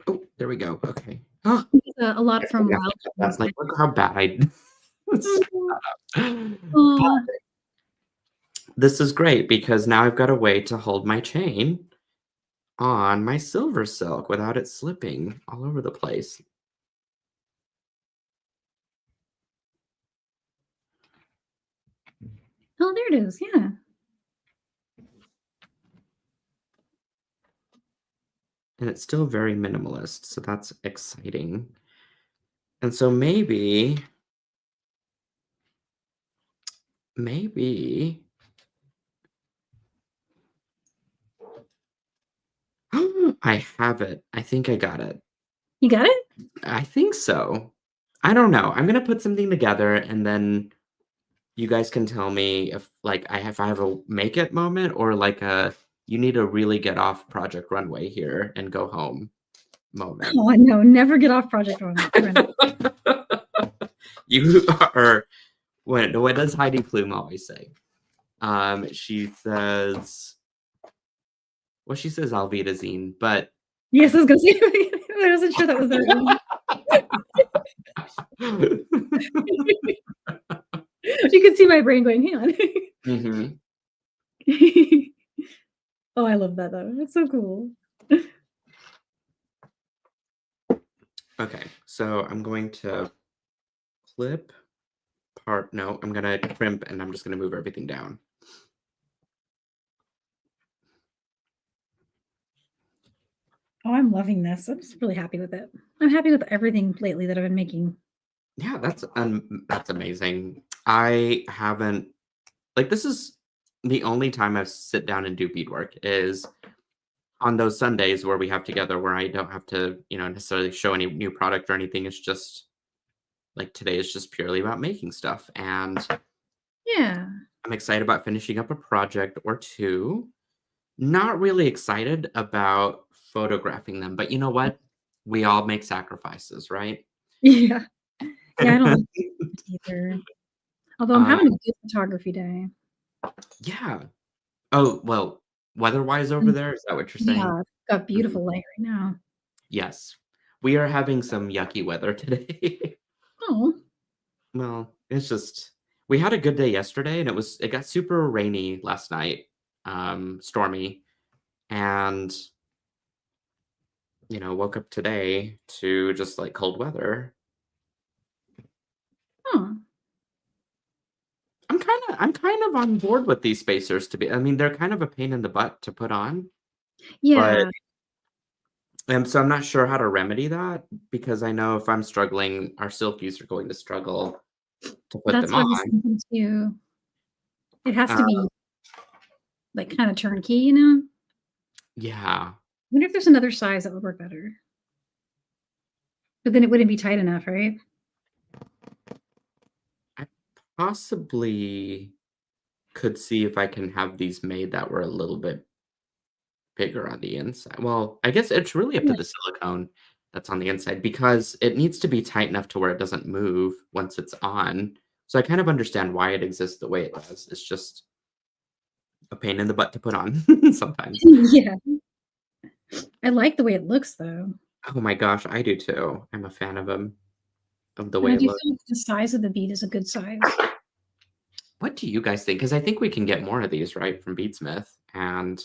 Oh, there we go. Okay. Oh, A lot from Wild. that's like, look how bad I But Aw. this is great because now I've got a way to hold my chain on my silver silk without it slipping all over the place. Oh, there it is. Yeah. And it's still very minimalist, so that's exciting. And so maybe I have it. I think I got it. You got it? I think so. I don't know. I'm gonna put something together and then you guys can tell me if I have a make it moment or like a you need to really get off Project Runway here and go home moment. Oh, no, never get off Project Run. You are what does Heidi Klum always say? She says well, she says Alvidazine, but Yes, I was gonna say, I wasn't sure that was their name. You can see my brain going, hang on. Mhm. Oh, I love that though. It's so cool. Okay, so I'm going to clip part no, I'm gonna crimp and I'm just gonna move everything down. Oh, I'm loving this. I'm just really happy with it. I'm happy with everything lately that I've been making. Yeah, that's amazing. I haven't like this is the only time I sit down and do beadwork is on those Sundays where we have together where I don't have to, necessarily show any new product or anything. It's just like today is just purely about making stuff. And Yeah. I'm excited about finishing up a project or two. Not really excited about photographing them, but you know what? We all make sacrifices, right? Yeah. Yeah, I don't like it either. Although I'm um, having a good photography day. yeah. Oh, well, weather-wise over Mm, there, is that what you're saying? yeah, it's got Mhm. beautiful light right now. Yes. We are having some yucky weather today. Oh, Well, it's just we had a good day yesterday and it got super rainy last night, stormy, and woke up today to just like cold weather. huh. I'm kind of on board with these spacers to be. I mean, they're kind of a pain in the butt to put on, but Yeah. so I'm not sure how to remedy that because I know if I'm struggling, our silkies are going to struggle to put That's them what I was on. thinking too. It has Uh, to be, like, kinda turnkey, you know? yeah, Wonder if there's another size that would work better. But then it wouldn't be tight enough, right? I possibly could see if I can have these made that were a little bit bigger on the inside. Well, I guess it's really up to Yeah. the silicone that's on the inside because it needs to be tight enough to where it doesn't move once it's on. So I kind of understand why it exists the way it does. It's just a pain in the butt to put on sometimes. Yeah. I like the way it looks, though. Oh my gosh, I do too. I'm a fan of them, of the And way I it do looks. feel like the size of the bead is a good size. What do you guys think? Because I think we can get more of these, right, from Beadsmith, and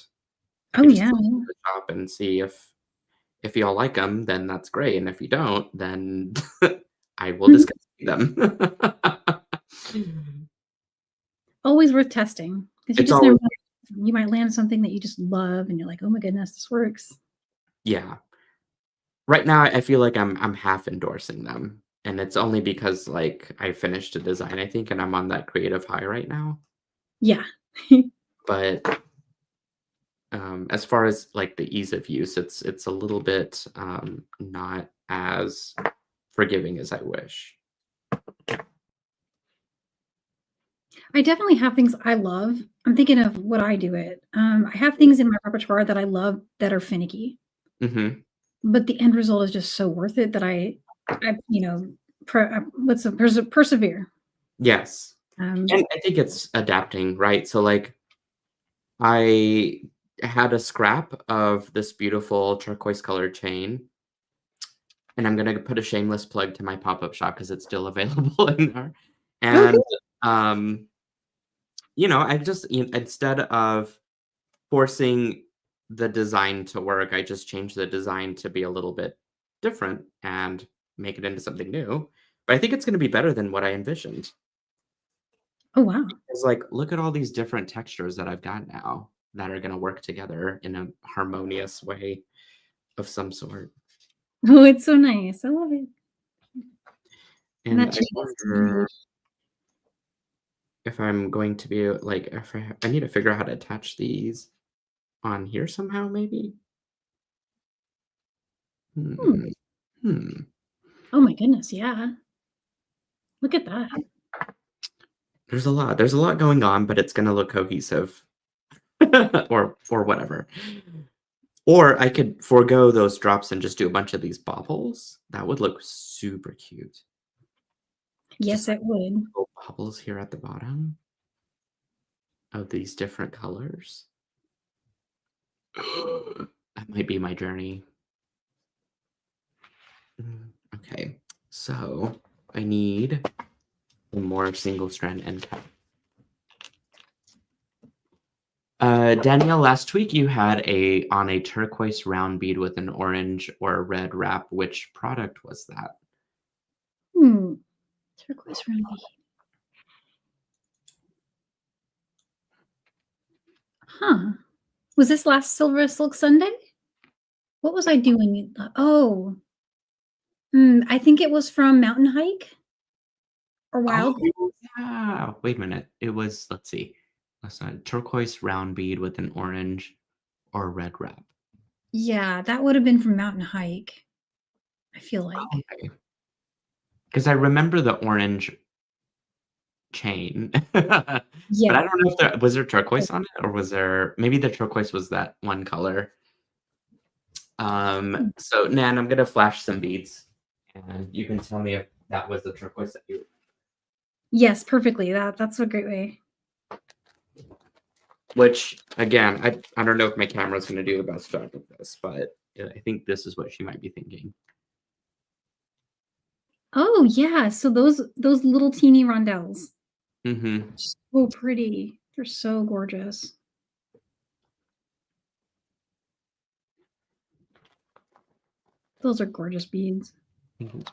I Oh, could just yeah. go to the shop and see if y'all like them, then that's great, and if you don't, then I will Mhm. discontinue them. Always worth testing because you It's just never always know. You might land something that you just love, and you're like, "Oh my goodness, this works." yeah. Right now, I feel like I'm half endorsing them, and it's only because, like, I finished a design, I think, and I'm on that creative high right now, Yeah. but, as far as, like, the ease of use, it's a little bit, not as forgiving as I wish. I definitely have things I love. I'm thinking of what I do it. I have things in my repertoire that I love that are finicky, Mhm. but the end result is just so worth it that persevere. Yes. Um, And I think it's adapting, right? So, like, I had a scrap of this beautiful turquoise colored chain, and I'm gonna put a shameless plug to my pop-up shop because it's still available in there. oh, And, good. um, I just instead of forcing the design to work, I just changed the design to be a little bit different and make it into something new. But I think it's gonna be better than what I envisioned. Oh, wow. It's like, look at all these different textures that I've got now that are gonna work together in a harmonious way of some sort. Oh, it's so nice. I love it. And And that I chain is wonder huge. if I'm going to be like, if I need to figure out how to attach these on here somehow, maybe? Hmm. Hmm. Hmm. Oh my goodness, yeah. Look at that. There's a lot. There's a lot going on, but it's gonna look cohesive. Or whatever. Or I could forego those drops and just do a bunch of these bobbles. That would look super cute. Just Yes, like it would. little bubbles here at the bottom of these different colors. That might be my journey. Okay, so I need one more single strand end cap. Danielle, last week you had a turquoise round bead with an orange or a red wrap. Which product was that? Hmm. Turquoise round bead. Huh. Was this last SilverSilk Sunday? What was I doing? Oh, I think it was from Mountain Hike or Wild. Oh, yeah. Wait a minute. It was, let's see. That's not turquoise round bead with an orange or red wrap. Yeah, that would have been from Mountain Hike, I feel like. Okay. Because I remember the orange chain. But I Yeah. don't know if there was there turquoise on it or was there maybe the turquoise was that one color. So Nan, I'm gonna flash some beads and you can tell me if that was the turquoise that you Yes, perfectly. That's a great way. which again, I don't know if my camera's gonna do the best job of this, but I think this is what she might be thinking. Oh, yeah. So those little teeny rondelles. Mm-hmm. So pretty. They're so gorgeous. Those are gorgeous beads. Think it's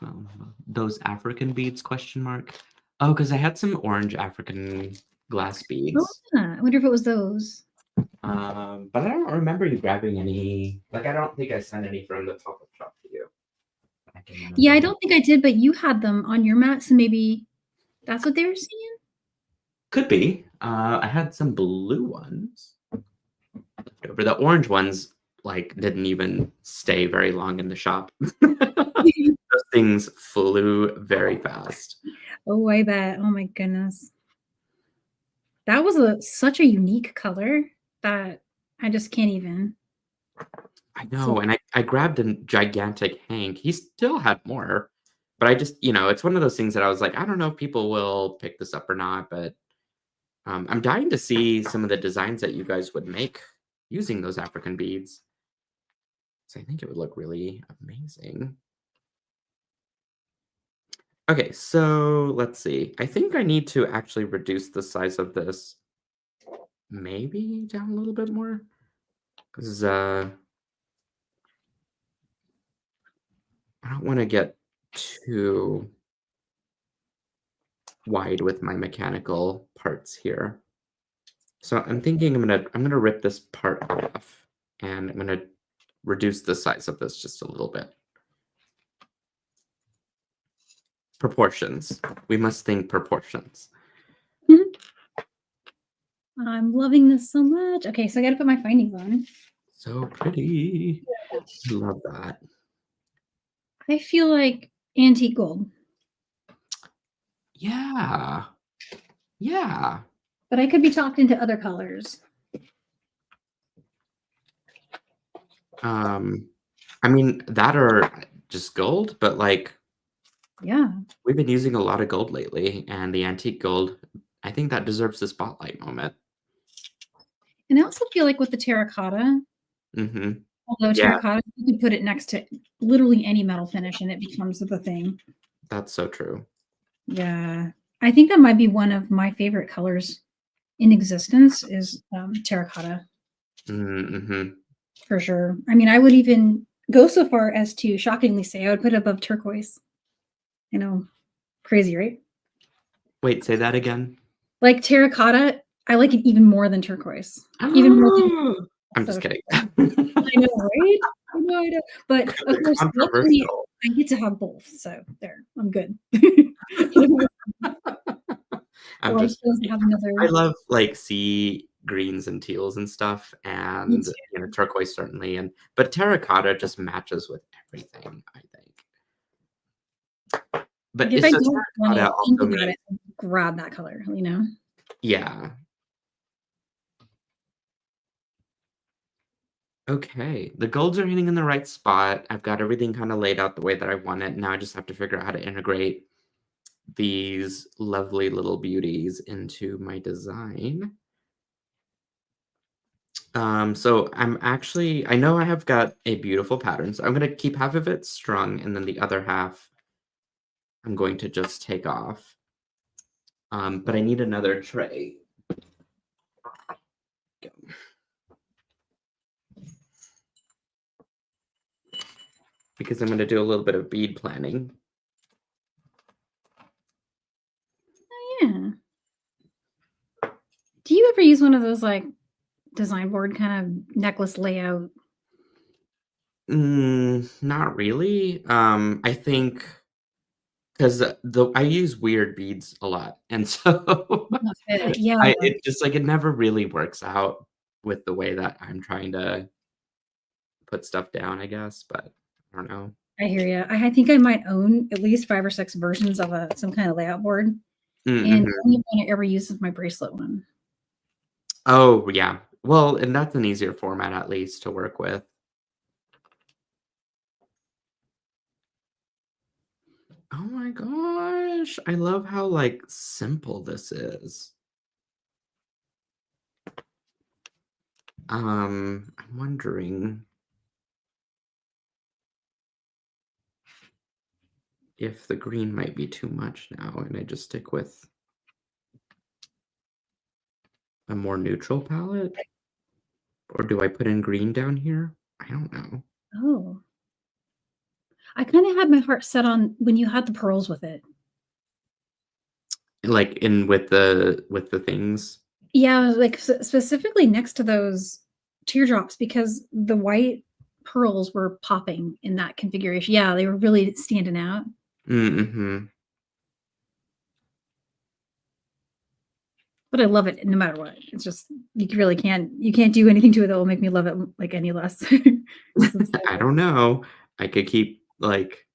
those African beads question mark. Oh, because I had some orange African glass Oh, beads. yeah. I wonder if it was those. But I don't remember you grabbing any. Like, I don't think I sent any from the pop-up shop to you. I can Yeah, I remember. don't think I did, but you had them on your mat, so maybe that's what they were saying? Could be. I had some blue ones left over. The orange ones like didn't even stay very long in the shop. Those things flew very fast. Oh, I bet. Oh my goodness. That was such a unique color that I just can't even. I So know, and I grabbed a gigantic Hank. He still had more, but I just, it's one of those things that I was like, I don't know if people will pick this up or not, but I'm dying to see some of the designs that you guys would make using those African beads. So I think it would look really amazing. Okay, so let's see. I think I need to actually reduce the size of this maybe down a little bit more because I don't want to get too wide with my mechanical parts here. So I'm thinking I'm gonna rip this part off and I'm gonna reduce the size of this just a little bit. Proportions. We must think proportions. I'm loving this so much. Okay, so I gotta put my findings on. So pretty. I love that. I feel like antique gold. Yeah. Yeah. But I could be talked into other colors. I mean, that or just gold, but like Yeah. we've been using a lot of gold lately, and the antique gold, I think that deserves the spotlight moment. And I also feel like with the terracotta, Mhm. although Yeah, terracotta, you could put it next to literally any metal finish and it becomes the thing. that's so true. Yeah. I think that might be one of my favorite colors in existence is terracotta Mhm. for sure. I mean, I would even go so far as to shockingly say I would put it above turquoise. You know, crazy, right? Wait, say that again? Like terracotta, I like it even more than turquoise. Even more than I'm just so kidding. I know, right? I know. But of course, luckily Controversial. I get to have both. So there, I'm good. I'm Or I'm just supposed to kidding. have another. I love, like, sea greens and teals and stuff, Me and, too. turquoise certainly, but terracotta just matches with everything, I think. Like But if it's I so don't want to terracotta think also about means it, I'll grab that color, you know? yeah. Okay, the golds are hitting in the right spot. I've got everything kinda laid out the way that I want it. Now I just have to figure out how to integrate these lovely little beauties into my design. So I know I have got a beautiful pattern, so I'm gonna keep half of it strung, and then the other half I'm going to just take off. But I need another tray. Because I'm gonna do a little bit of bead planning. Yeah. Do you ever use one of those like design board kind of necklace layout? Not really. I think because the I use weird beads a lot, and so Not fit. Yeah, I it just like it never really works out with the way that I'm trying to put stuff down, I guess, but I don't know. I hear you. I think I might own at least 5 or 6 versions of some kind of layout board, and Mhm. only one I ever use is my bracelet one. Oh, yeah. Well, and that's an easier format at least to work with. Oh my gosh. I love how, like, simple this is. I'm wondering if the green might be too much now, and I just stick with a more neutral palette? Or do I put in green down here? I don't know. Oh. I kinda had my heart set on when you had the pearls with it. Like, in with the things? Yeah, like, specifically next to those teardrops because the white pearls were popping in that configuration. Yeah, they were really standing out, Mhm. but I love it no matter what. It's just you can't do anything to it that will make me love it, like, any less. 'Cause it's I don't know. I could keep, like,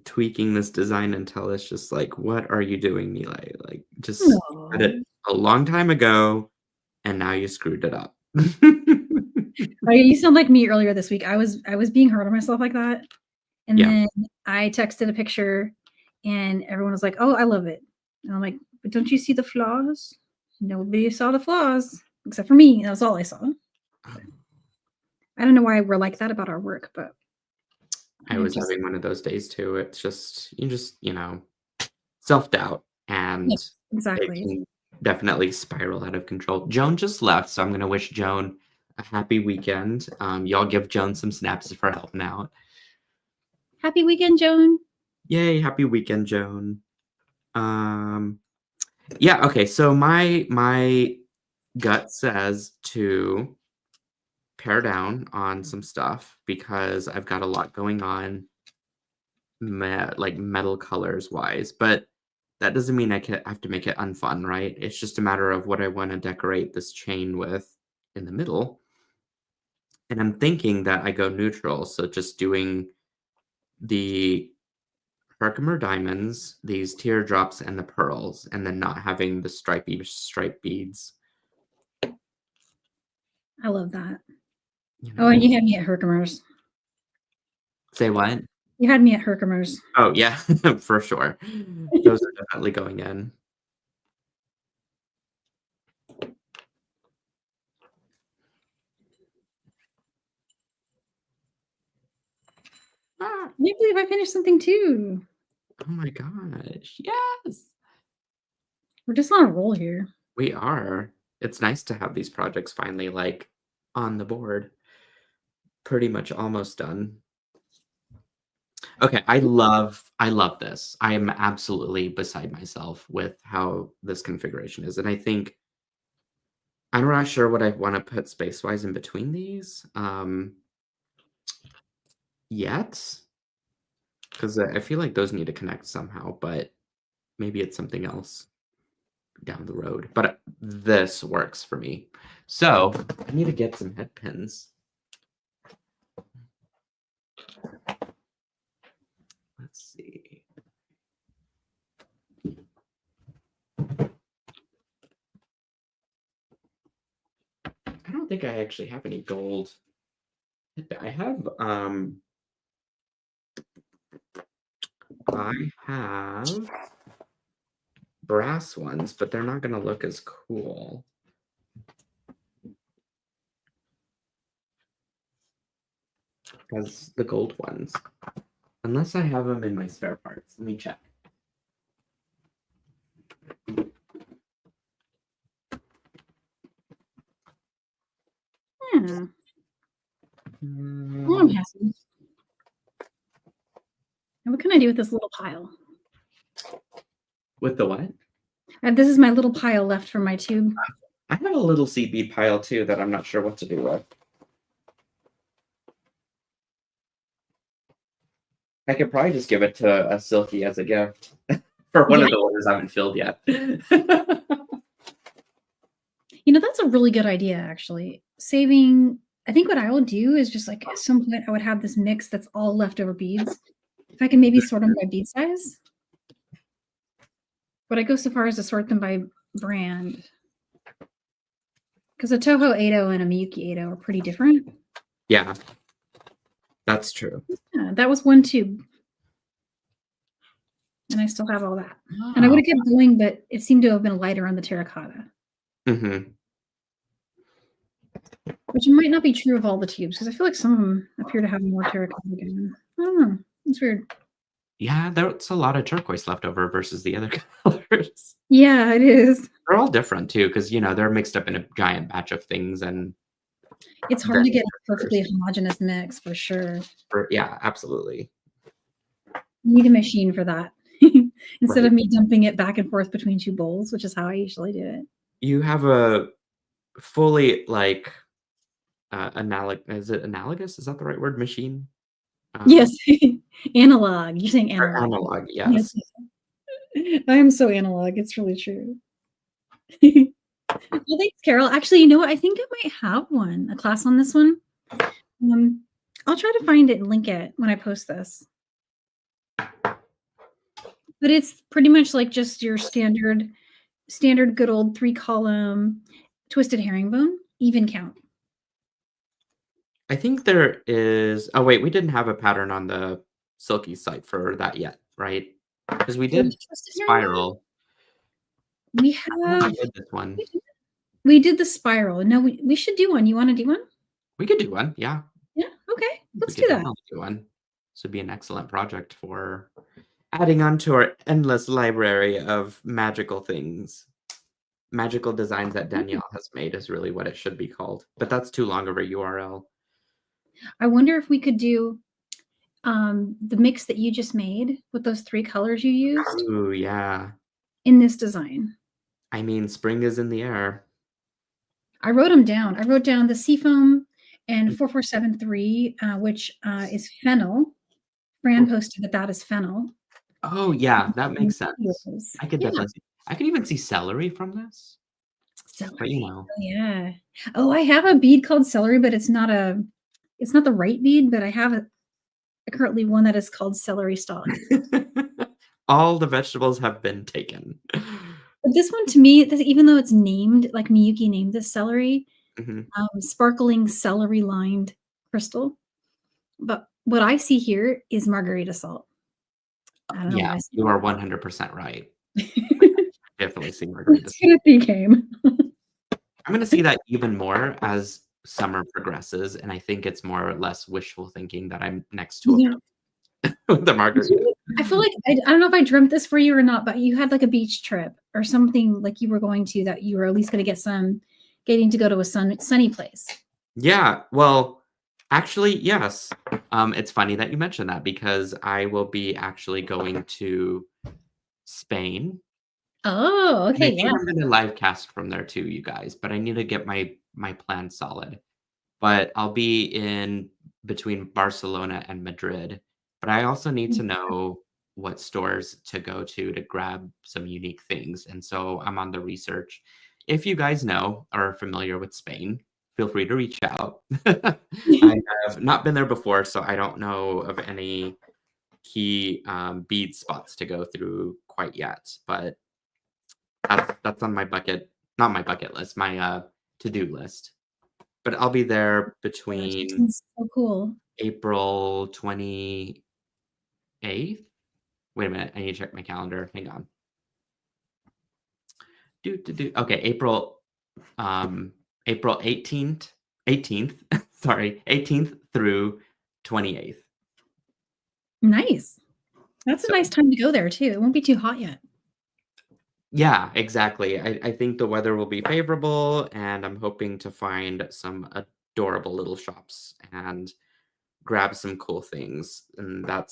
tweaking this design until it's just like, "What are you doing, Nealay?" Like, just did Aw. it a long time ago, and now you screwed it up. You sound like me earlier this week. I was being hard on myself like that, and Yeah. then I texted a picture, and everyone was like, "Oh, I love it." And I'm like, "But don't you see the flaws?" Nobody saw the flaws except for me. That was all I saw. But I don't know why we're like that about our work, but I it was just having one of those days too. It's just, self-doubt, yeah, and it exactly. can definitely spiral out of control. Joan just left, so I'm gonna wish Joan a happy weekend. Y'all give Joan some snaps for helping out. Happy weekend, Joan. Yay, happy weekend, Joan. Um, yeah, okay, so my gut says to pare down on some stuff because I've got a lot going on, like metal colors wise, but that doesn't mean I have to make it unfun, right? It's just a matter of what I want to decorate this chain with in the middle. And I'm thinking that I go neutral, so just doing the Herkimer diamonds, these teardrops, and the pearls, and then not having the striped beads. I love that. You Oh, and know? you had me at Herkimer's. Say what? You had me at Herkimer's. Oh, yeah, for sure. Those are definitely going in. Ah, I can't believe I finished something too. oh my gosh, yes! We're just on a roll here. We are. It's nice to have these projects finally, like, on the board. Pretty much almost done. Okay, I love this. I am absolutely beside myself with how this configuration is, and I think I'm not sure what I wanna put space-wise in between these, yet, 'cause I feel like those need to connect somehow, but maybe it's something else down the road, but this works for me. So, I need to get some head pins. Let's see. I don't think I actually have any gold. I have brass ones, but they're not gonna look as cool. As the gold ones. Unless I have them in my spare parts. Let me check. Yeah. Well, I'm happy. And what can I do with this little pile? With the what? This is my little pile left from my tube. I have a little seed bead pile too that I'm not sure what to do with. I could probably just give it to a Silky as a gift for one of the orders I haven't filled yet. You know, that's a really good idea, actually. Saving, I think what I will do is just like at some point I would have this mix that's all leftover beads. If I can maybe sort them by bead size. Would I go so far as to sort them by brand? Because a Toho 80 and a Miyuki 80 are pretty different. Yeah, that's true. Yeah, that was one tube. And I still have all that. Oh. And I would have kept going, but it seemed to have been lighter on the terracotta. Mm-hmm. Which might not be true of all the tubes, because I feel like some of them appear to have more terracotta again. I don't know. It's weird. Yeah, there's a lot of turquoise left over versus the other colors. Yeah, it is. They're all different too, because they're mixed up in a giant batch of things, and it's hard to get a perfectly homogeneous mix for sure. Yeah, absolutely. You need a machine for that. Instead of me dumping it back and forth between two bowls, which is how I usually do it. You have a fully like is it analogous? Is that the right word? Machine? Yes. Analog. You're saying analog. Analog, yes. I am so analog. It's really true. Well, thanks, Carol. Actually, you know what? I think I might have a class on this one. I'll try to find it and link it when I post this. But it's pretty much like just your standard good old 3-column twisted herringbone, even count. I think there is. Oh wait, we didn't have a pattern on the Silky site for that yet, right? Because we did spiral. We have this one. We did the spiral. No, we should do one. You want to do one? We could do one. Yeah. Yeah. Okay. Let's do that. Do one. This would be an excellent project for adding on to our endless library of magical things. Magical designs that Danielle has made is really what it should be called. But that's too long of a URL. I wonder if we could do the mix that you just made with those 3 colors you used. Ooh, yeah. In this design. I mean, spring is in the air. I wrote them down. I wrote down the Seafoam and 4473, which is fennel. Fran posted that is fennel. Oh, yeah, that makes sense. I could definitely see. I could even see celery from this. Celery. But, Oh, yeah. Oh, I have a bead called celery, but it's not the right bead, but I have currently one that is called celery stalk. All the vegetables have been taken. But this one to me, even though it's named, like Miyuki named this celery, Mhm. sparkling celery lined crystal. But what I see here is margarita salt. I don't know Yeah, what I see. you are 100% right. Definitely see margarita. That's what I became. I'm gonna see that even more as summer progresses, and I think it's more or less wishful thinking that I'm next to a Yeah. with the margarita. I feel like I don't know if I dreamt this for you or not, but you had like a beach trip or something like you were going to that you were at least going to getting to go to a sunny place. Yeah, well, actually, yes. It's funny that you mentioned that because I will be actually going to Spain. Oh, And I okay, think yeah. I'm gonna live cast from there too, you guys, but I need to get my plan solid. But I'll be in between Barcelona and Madrid, but I also need to know what stores to go to grab some unique things, and so I'm on the research. If you guys know or are familiar with Spain, feel free to reach out. I have not been there before, so I don't know of any key, bead spots to go through quite yet, but that's on my bucket not my bucket list, my, to-do list. But I'll be there Gosh, that between sounds so cool. April 28th. Wait a minute, I need to check my calendar. Hang on. Okay, April 18th, sorry, 18th through 28th. Nice. That's a So nice time to go there too. It won't be too hot yet. yeah, exactly. I think the weather will be favorable, and I'm hoping to find some adorable little shops and grab some cool things, and I love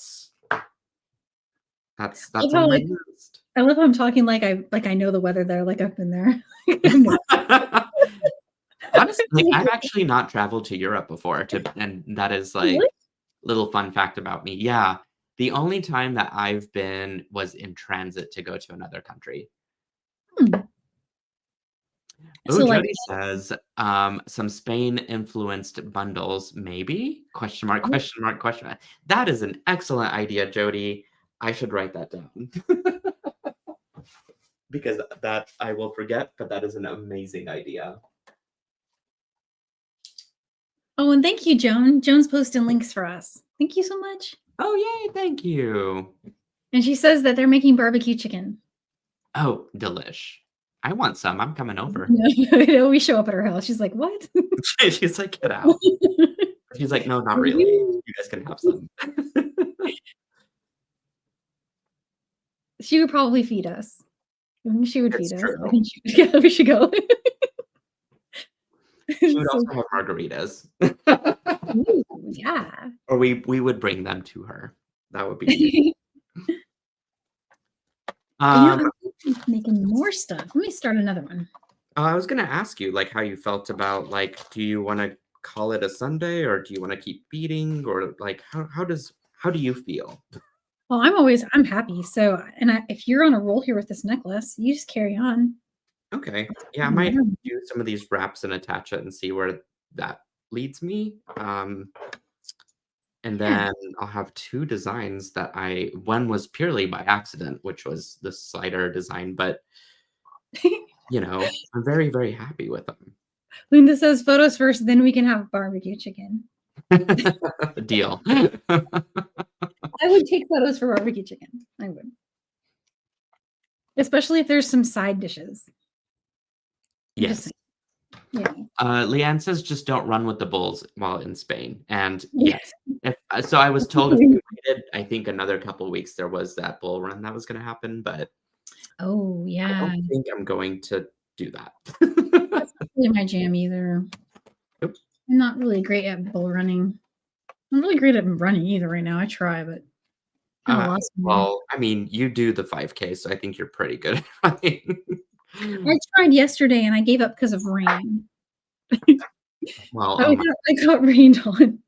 that's how on my like list. I love how I'm talking like I know the weather there, like I've been there. I'm like, Honestly, I've actually not traveled to Europe before and that is, really? like, little fun fact about me. Yeah, the only time that I've been was in transit to go to another country. Hmm. Oh, So like, Jody says, "Some Spain-influenced bundles, maybe?" Question mark, question mark, question mark. That is an excellent idea, Jody. I should write that down. Because that I will forget, but that is an amazing idea. oh, and thank you, Joan. Joan's posting links for us. Thank you so much. Oh, yay, thank you. And she says that they're making barbecue chicken. Oh, delish. I want some, I'm coming over. I know we show up at her house. She's like, "What?" She's like, "Get out." She's like, "No, not really. You guys can have some." She would probably feed us. I think she would It's feed us. I true. think yeah, we should go. She would So also have margaritas. ooh, yeah. Or we would bring them to her. That would be amazing. Um, I'm making more stuff. Let me start another one. I was gonna ask you, like, how you felt about, like, do you wanna call it a Sunday, or do you wanna keep beating, or, like, how do you feel? Well, I'm happy. So, if you're on a roll here with this necklace, you just carry on. Okay. Yeah, I might Another do some of these wraps and attach it and see where that leads me. And Yeah. then I'll have 2 designs that one was purely by accident, which was the slider design, but, I'm very, very happy with them. Linda says photos first, then we can have barbecue chicken. Deal. I would take photos for barbecue chicken. I would. Especially if there's some side dishes. I'm just Yes. saying. Yeah. Leanne says just don't run with the bulls while in Spain, and Yeah. yes, so I was told if we waited, I think another couple weeks, there was that bull run that was gonna happen, but Oh, I yeah. don't think I'm going to do that. That's not really my jam either. Oop. I'm not really great at bull running. I'm really great at running either right now. I try, but kind of lost me. Well, I mean, you do the 5K, so I think you're pretty good at running. I tried yesterday and I gave up because of rain. Well, I got rained on,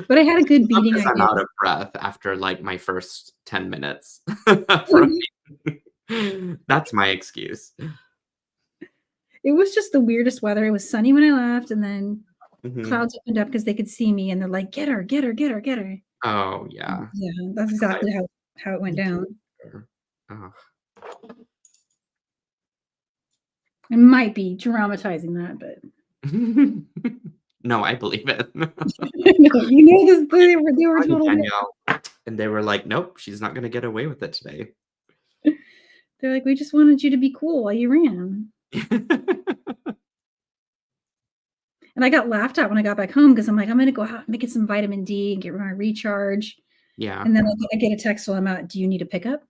but I had a good beating, because I I'm did. out of breath after, like, my first 10 minutes from That's my excuse. It was just the weirdest weather. It was sunny when I left, and then Mhm. clouds opened up because they could see me, and they're like, "Get her, get her, get her, get her." Oh, yeah. Yeah, that's I exactly how it went down. Ugh. It might be dramatizing that, but No, I believe it. no, you know this they were Talking to totally Danielle, and they were like, "Nope, she's not gonna get away with it today." they're like, "We just wanted you to be cool while you ran." And I got laughed at when I got back home because 'cause I'm like, "I'm gonna go out and get some vitamin D and get my recharge." Yeah. And then I get a text while I'm out, "Do you need a pickup?"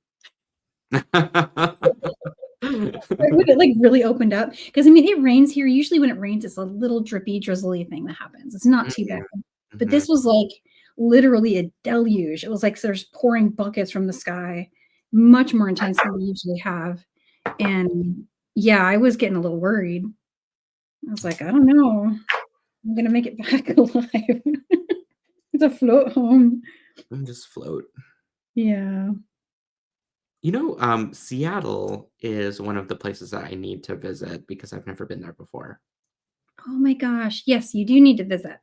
Right when it, like, really opened up, because I mean, it rains here. Usually when it rains, it's a little drippy, drizzly thing that happens. It's not too bad. Mhm, But mhm. this was, like, literally a deluge. It was like there's pouring buckets from the sky, much more intense than we usually have. And, yeah, I was getting a little worried. I was like, "I don't know. I'm gonna make it back alive to float home." And just float. Yeah. Seattle is one of the places that I need to visit because I've never been there before. Oh my gosh. Yes, you do need to visit.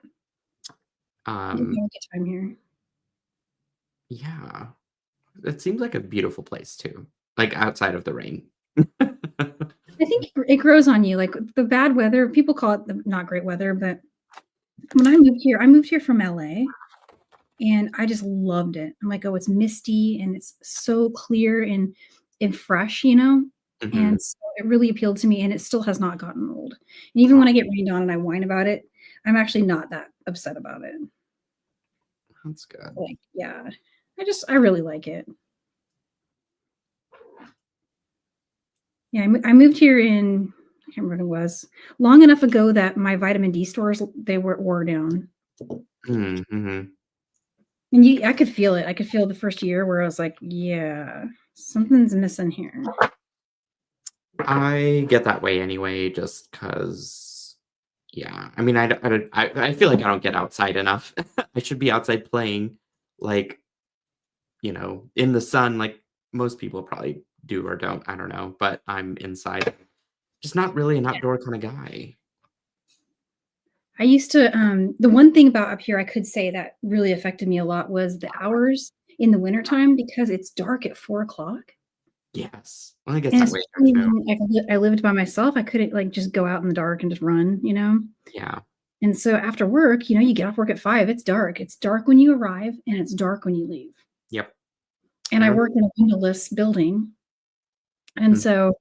You're Um, gonna get time here. yeah, it seems like a beautiful place too, like, outside of the rain. I think it grows on you, like, the bad weather people call it the not great weather, but when I moved here from LA, and I just loved it. I'm like, "Oh, it's misty, and it's so clear and fresh," you know? Mhm, And so it really appealed to me, and it still has not gotten old. And even when I get rained on and I whine about it, I'm actually not that upset about it. that's good. Like, yeah. I really like it. Yeah, I moved here in I can't remember when it was, long enough ago that my vitamin D stores, they wore down. Mm, mhm. And you I could feel it. I could feel the first year where I was like, "Yeah, something's missing here." I get that way anyway just 'cause yeah, I mean, I feel like I don't get outside enough. I should be outside playing, like, in the sun like most people probably do or don't, I don't know, but I'm inside. Just not really an outdoor kinda guy. I used to, the one thing about up here I could say that really affected me a lot was the hours in the wintertime because it's dark at 4 o'clock. Yes. Well, I guess And that way especially there too. when I lived by myself, I couldn't, like, just go out in the dark and just run, you know? Yeah. And so after work, you get off work at 5, it's dark. It's dark when you arrive, and it's dark when you leave. Yep. And I I remember. worked in a windowless building, and Mm. so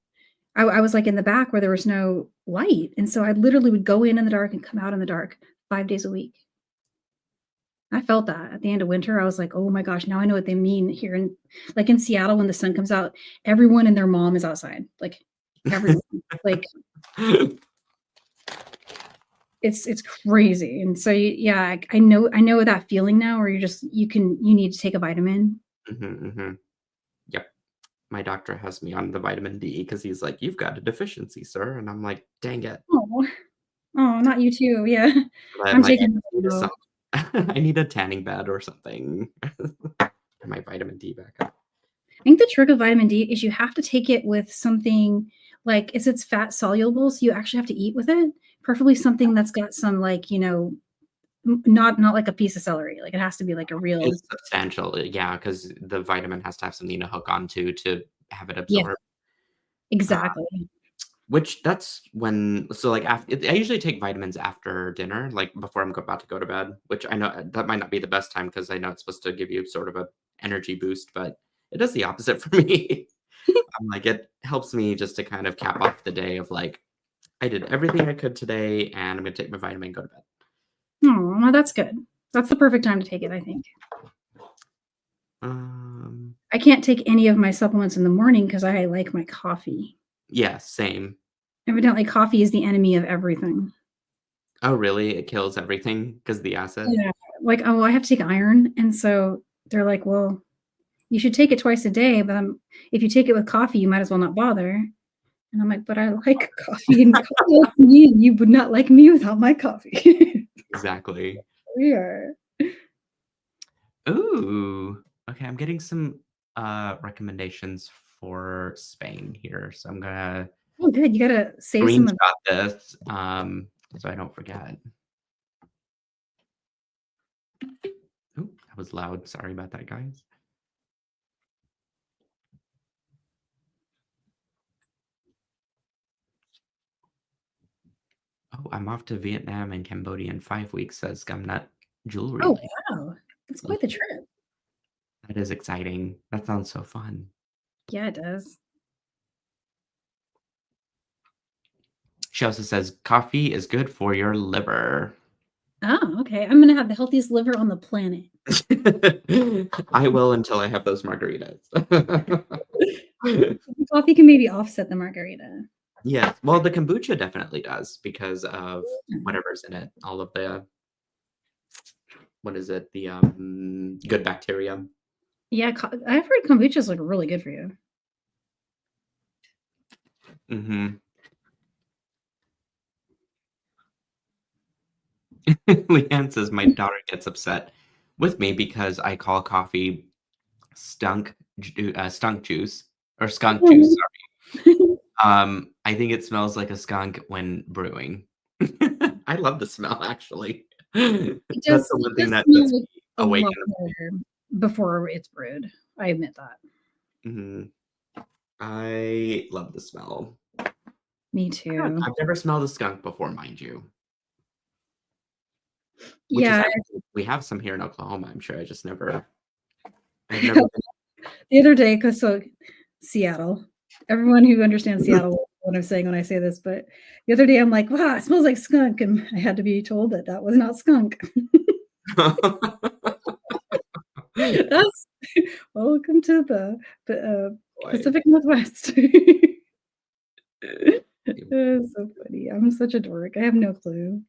I was, like, in the back where there was no light, and so I literally would go in the dark and come out in the dark 5 days a week. I felt that at the end of winter. I was like, "Oh my gosh, now I know what they mean here in Seattle when the sun comes out, everyone and their mom is outside, like, everyone. Like, it's crazy." And so, yeah, I know that feeling now where you need to take a vitamin. Mhm, mhm. Yep. My doctor has me on the vitamin D because he's like, "You've got a deficiency, sir," and I'm like, "Dang it." Oh, oh, not you too, yeah. But I'm I'm like, "I taking just need a both. some I need a tanning bed or something." Get my vitamin D back up. I think the trick of vitamin D is you have to take it with something like it's fat soluble, so you actually have to eat with it, preferably something that's got some, like, not like a piece of celery, like, it has to be like a real. It's substantial, yeah, because the vitamin has to have something to hook onto to have it Yeah, absorb. exactly. Which that's when so, like, I usually take vitamins after dinner, like, before I'm about to go to bed, which I know that might not be the best time because I know it's supposed to give you sort of a energy boost, but it does the opposite for me. I'm like, it helps me just to kind of cap off the day of, like, "I did everything I could today, and I'm gonna take my vitamin and go to bed." Oh, well, that's good. That's the perfect time to take it, I think. Um, I can't take any of my supplements in the morning because I like my coffee. yeah, same. Evidently, coffee is the enemy of everything. Oh, really? It kills everything because the acid? Yeah, like, oh, I have to take iron, and so they're like, "Well, you should take it twice a day, but, if you take it with coffee, you might as well not bother." And I'm like, "But I like coffee, and coffee likes me, and you would not like me without my coffee." Exactly. Weird. Ooh, okay, I'm getting some, recommendations for Spain here, so I'm gonna Oh, good, you gotta save some of. screenshot this, so I don't forget. Ooh, that was loud, sorry about that, guys. Oh, I'm off to Vietnam and Cambodia in 5 weeks, says Gumnut Jewelry Oh, Lane. wow. That's quite the Mhm. trip. That is exciting. That sounds so fun. Yeah, it does. She also says coffee is good for your liver. Oh, okay. I'm gonna have the healthiest liver on the planet. I will until I have those margaritas. Coffee can maybe offset the margarita. Yes. Well, the kombucha definitely does because of Mm. whatever's in it. All of the what is it? The good bacteria. Yeah, I've heard kombucha is like really good for you. Hmm. Leanne says my daughter gets upset with me because I call coffee skunk juice or skunk juice. I think it smells like a skunk when brewing. I love the smell, actually. That's the It one thing does that smell gets like me a awake lot in better before it's brewed. I admit that. the morning. I love the smell. Me Yeah, too. I've never smelled a skunk before, mind you, which is Yeah. actually we have some here in Oklahoma, I'm sure. I've never been. The other day, because so Seattle, everyone who understands Seattle will know what I'm saying when I say this, but the other day I'm like, wow, it smells like skunk. And I had to be told that that was not skunk. That's welcome to the Boy. Pacific Northwest. It's so funny. I'm such a dork. I have no clue.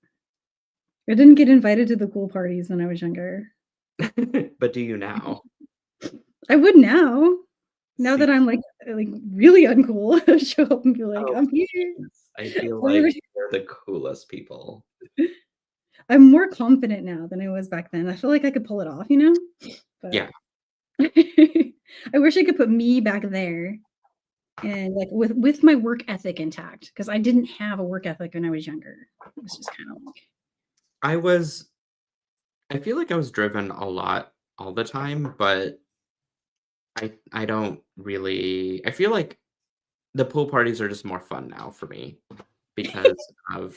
I didn't get invited to the cool parties when I was younger. But do you now? I would now. Now See, that I'm like really uncool, show up and be like, oh, I'm here. please. I feel like Forward. they're the coolest people. I'm more confident now than I was back then. I feel like I could pull it off, you know? Yeah. But I wish I could put me back there and like with my work ethic intact because I didn't have a work ethic when I was younger. It was just kind of like, I was I feel like I was driven a lot all the time, but I don't really I feel like the pool parties are just more fun now for me because of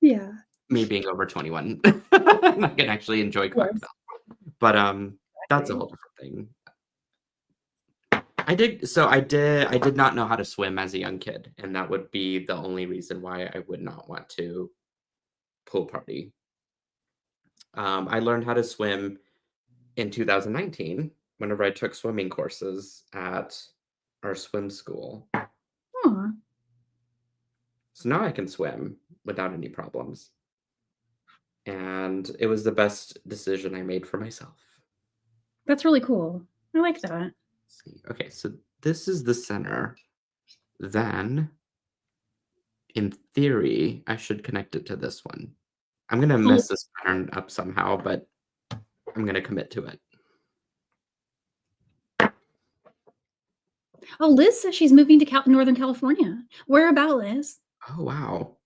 yeah. me being over 21. I can actually enjoy Yes, cocktails. But, that's a exactly. whole different thing. I did not know how to swim as a young kid, and that would be the only reason why I would not want to pool party. I learned how to swim in 2019 whenever I took swimming courses at our swim school. Aw, So now I can swim without any problems, and it was the best decision I made for myself. that's really cool. I like that. Let's see. Okay, so this is the center. Then, in theory, I should connect it to this one. I'm gonna Oh, mess this pattern up somehow, but I'm gonna commit to it. oh, Liz says she's moving to Northern California. Where about, Liz? Oh, wow.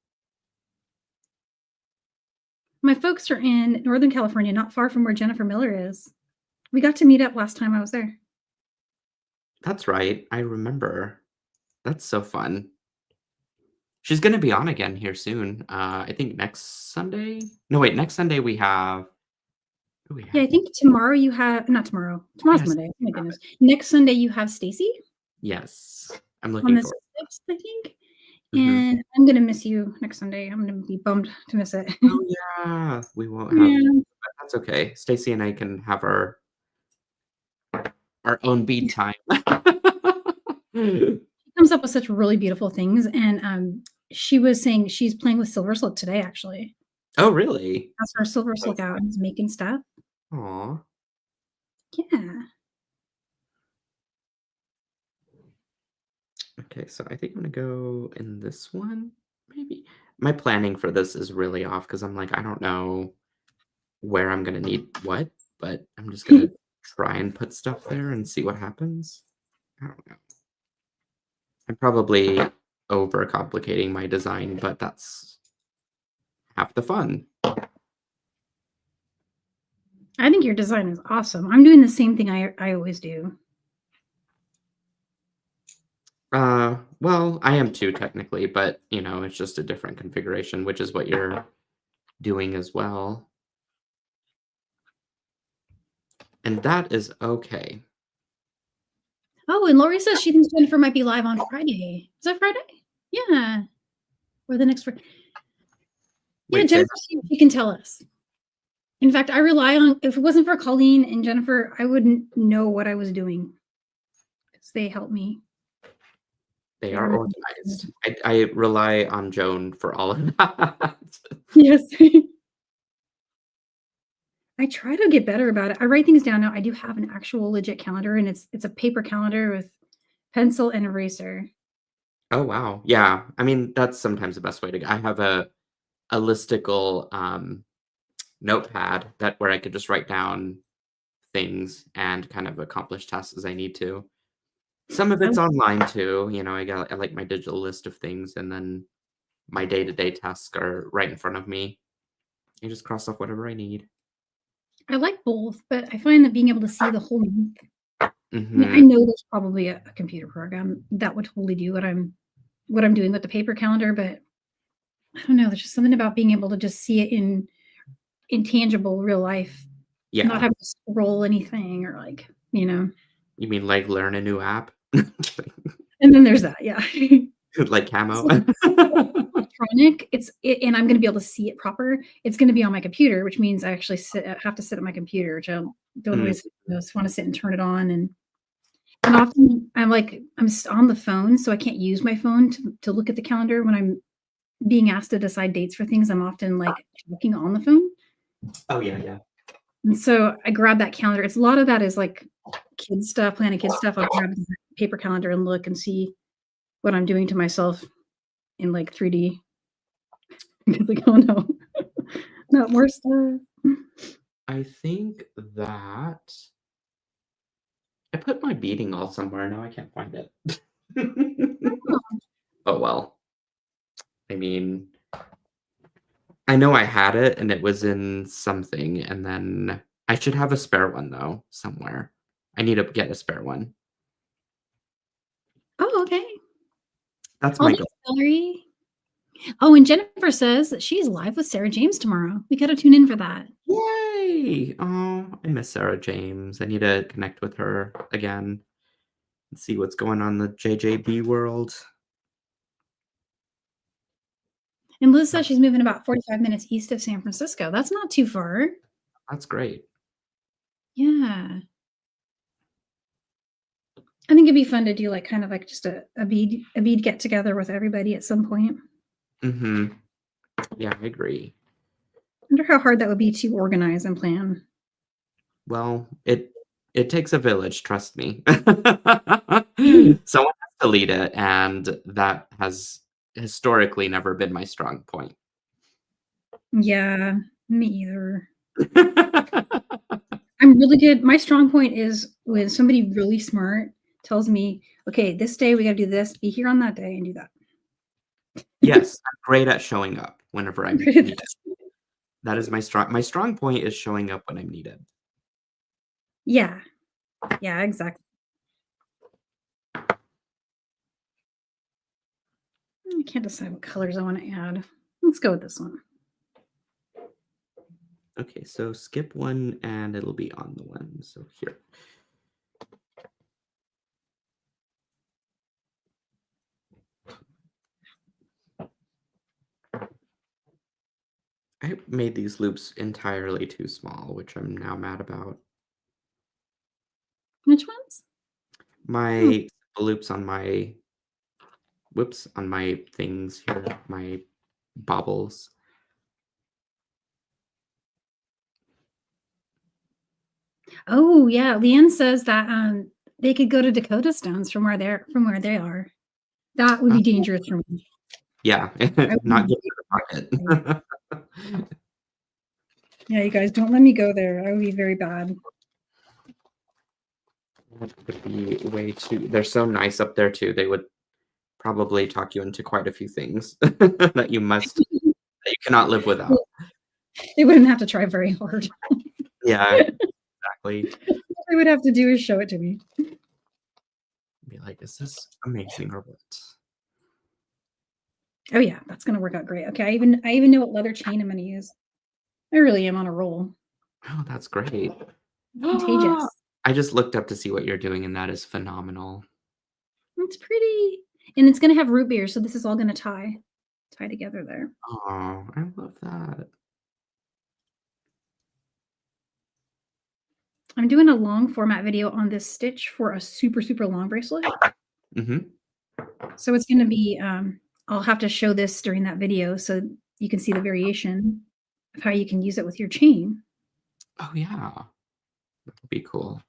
My folks are in Northern California, not far from where Jennifer Miller is. We got to meet up last time I was there. That's right. I remember. That's so fun. She's gonna be on again here soon. I think next Sunday. No, wait, next Sunday we have who do we Yeah, have? I think tomorrow you have not tomorrow. Tomorrow's Yes, Monday. Oh my goodness. Next Sunday you have Stacy yes. I'm on looking the forward. 6th, I think. Mhm. And I'm gonna miss you next Sunday. I'm gonna be bummed to miss it. Oh, yeah. We won't have Yeah. but that's okay. Stacy and I can have our own bead time. She comes up with such really beautiful things, and, she was saying she's playing with SilverSilk today, actually. Oh, really? Has her So SilverSilk out and is making stuff. aw. Yeah. Okay, so I think I'm gonna go in this one, maybe. My planning for this is really off because I'm like, I don't know where I'm gonna need what, but I'm just gonna try and put stuff there and see what happens. I don't know. I'm probably overcomplicating my design, but that's half the fun. I think your design is awesome. I'm doing the same thing I always do. Well, I am too technically, but it's just a different configuration, which is what you're doing as well. And that is okay. Oh, and Lori says she thinks Jennifer might be live on Friday. Is that Friday? Yeah. Or the next Friday. Yeah, Wait, Jennifer, she can tell us. In fact, I rely on, if it wasn't for Colleen and Jennifer, I wouldn't know what I was doing. Because they help me. they are organized. I rely on Joan for all of that. Yes. I try to get better about it. I write things down now. I do have an actual legit calendar, and it's a paper calendar with pencil and eraser. Oh, wow. Yeah. I mean, that's sometimes the best way to go. I have a listicle notepad where I could just write down things and kind of accomplish tasks as I need to. Some of it's online too. I like my digital list of things, and then my day-to-day tasks are right in front of me. I just cross off whatever I need. I like both, but I find that being able to see the whole month. I mean, I Mhm. know there's probably a computer program that would totally do what I'm doing with the paper calendar, but I don't know. There's just something about being able to just see it in tangible real life, not Yeah. having to scroll anything or You mean like learn a new app? And then there's that, yeah. Like Camo? So electronic, and I'm gonna be able to see it proper. It's gonna be on my computer, which means I actually have to sit at my computer, which I don't Mm, always just wanna sit and turn it on, and often I'm on the phone, so I can't use my phone to look at the calendar when I'm being asked to decide dates for things. I'm often, looking on the phone, oh, yeah. and so I grab that calendar. It's a lot of that is, kids stuff, planning kids stuff. I'll grab the paper calendar and look and see what I'm doing to myself in, 3D. Oh, no. Not more stuff. I think that I put my beading all somewhere, now I can't find it. Oh, well. I mean, I know I had it, and it was in something, and then I should have a spare one, though, somewhere. I need to get a spare one. Oh, okay. That's Oh, my thanks, goal. Valerie. Oh, and Jennifer says that she's live with Sarah James tomorrow. We gotta tune in for that. Yay! Oh, I miss Sarah James. I need to connect with her again and see what's going on in the JJB world. And Liz says she's moving about 45 minutes east of San Francisco. That's not too far. That's great. Yeah. I think it'd be fun to do kind of just a bead get together with everybody at some point. Mhm. Yeah, I agree. I wonder how hard that would be to organize and plan. Well, it takes a village, trust me. Someone has to lead it, and that has historically never been my strong point. Yeah, me either. I'm really good. My strong point is when somebody really smart tells me, okay, this day we got to do this, be here on that day and do that. Yes, I'm great at showing up whenever I'm Great at needed. this. That is my strong point is showing up when I'm needed. Yeah. Yeah, exactly. I can't decide what colors I want to add. Let's go with this one. Okay, so skip one and it'll be on the one. So here. I made these loops entirely too small, which I'm now mad about. Which ones? My loops on my on my things here, my bobbles. Oh yeah, Leanne says that they could go to Dakota Stones from where they are. That would be dangerous for me. Yeah, I not would good for the pocket. Yeah, you guys don't let me go there. I would be very bad. That would be way too. They're so nice up there too. They would probably talk you into quite a few things that you cannot live without. They wouldn't have to try very hard. Yeah, exactly. All they would have to do is show it to me. Be like, is this amazing or what? Oh yeah, that's gonna work out great. Okay, I even know what leather chain I'm gonna use. I really am on a roll. Oh, that's great. Contagious. I just looked up to see what you're doing, and that is phenomenal. It's pretty. And it's gonna have root beer, so this is all gonna tie together there. Oh, I love that. I'm doing a long format video on this stitch for a super, super long bracelet. Mhm. So it's gonna be, I'll have to show this during that video so you can see the variation of how you can use it with your chain. Oh, yeah. That'd be cool.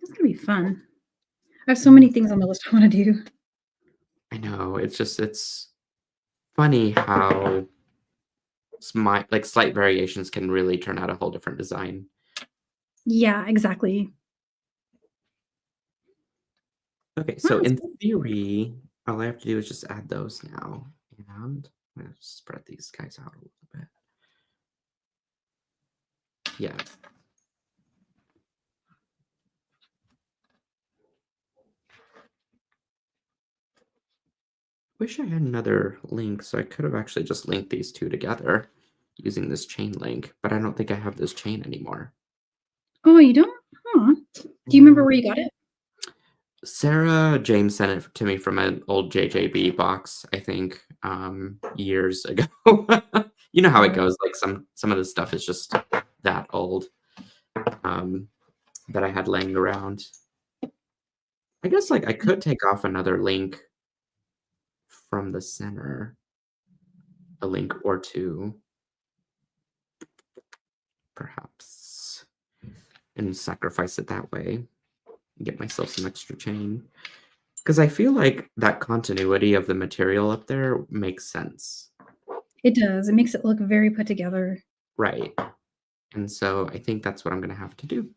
It's gonna be fun. I have so many things on the list I wanna do. I know, it's funny how slight variations can really turn out a whole different design. Yeah, exactly. Okay, Wow, so it's in good. theory, all I have to do is just add those now, and I'm gonna spread these guys out a little bit. Yeah. Wish I had another link, so I could have actually just linked these two together using this chain link, but I don't think I have this chain anymore. Oh, you don't? Huh. Do you remember Mm, where you got it? Sarah James sent it to me from an old JJB box, I think, years ago. You know how it Oh, goes, like, some of the stuff is just that old, um, that I had laying around. I guess, like, I could take off another link from the center, a link or 2, perhaps, and sacrifice it that way, and get myself some extra chain. Because I feel like that continuity of the material up there makes sense. it does. It makes it look very put together. Right. And so I think that's what I'm gonna have to do.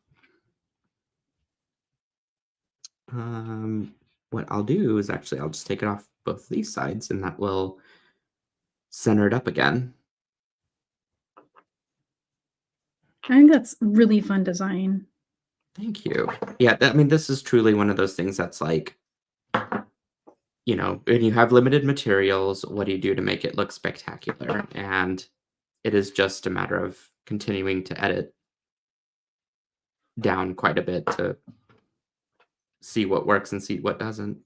What I'll do is actually I'll just take it off both these sides, and that will center it up again. I think that's really fun design. Thank you. Yeah, I mean, this is truly one of those things that's like, when you have limited materials, what do you do to make it look spectacular? And it is just a matter of continuing to edit down quite a bit to see what works and see what doesn't.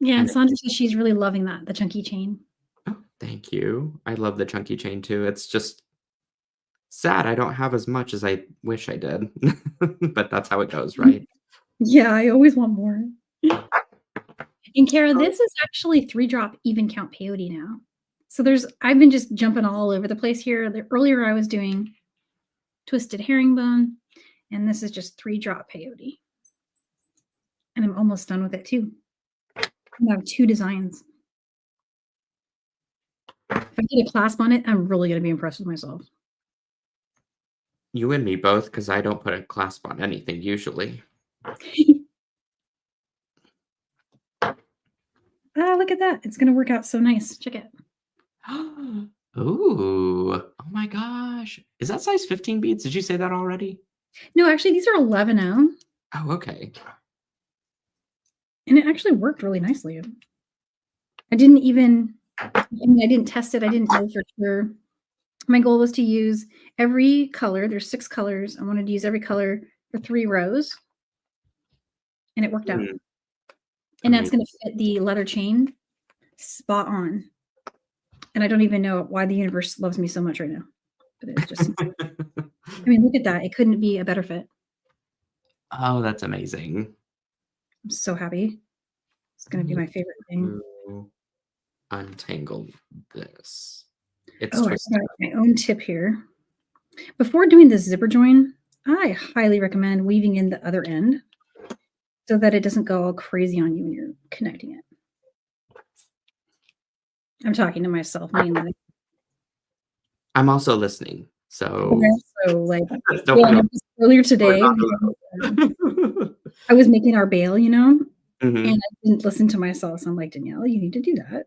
Yeah, and And Sandra says she's really loving that, the chunky chain. oh, thank you. I love the chunky chain too. It's just sad I don't have as much as I wish I did. But that's how it goes, right? Yeah, I always want more. And Kara, this is actually 3-drop even count peyote now. So I've been just jumping all over the place here. Earlier I was doing twisted herringbone, and this is just 3-drop peyote. And I'm almost done with it too. I have 2 designs. If I get a clasp on it, I'm really gonna be impressed with myself. You and me both, because I don't put a clasp on anything usually. Ah, look at that. It's gonna work out so nice. Check it. Ooh, oh my gosh. Is that size 15 beads? Did you say that already? No, actually, these are 11-0, Oh, okay. and it actually worked really nicely. I didn't test it. I didn't know for sure. My goal was to use every color. There's 6 colors. I wanted to use every color for 3 rows, and it worked out. Mm, And that's amazing. gonna fit the leather chain spot on. And I don't even know why the universe loves me so much right now, but it just I mean, look at that. It couldn't be a better fit. Oh, that's amazing. I'm so happy. It's gonna be my favorite thing. To untangle this. It's Oh, I twisted. forgot my own tip here. Before doing the zipper join, I highly recommend weaving in the other end so that it doesn't go all crazy on you when you're connecting it. I'm talking to myself mainly. I'm also listening. So Okay, so like don't yeah, feel earlier today, I was making our bail, and Mhm. I didn't listen to myself. So I'm like, Danielle, you need to do that.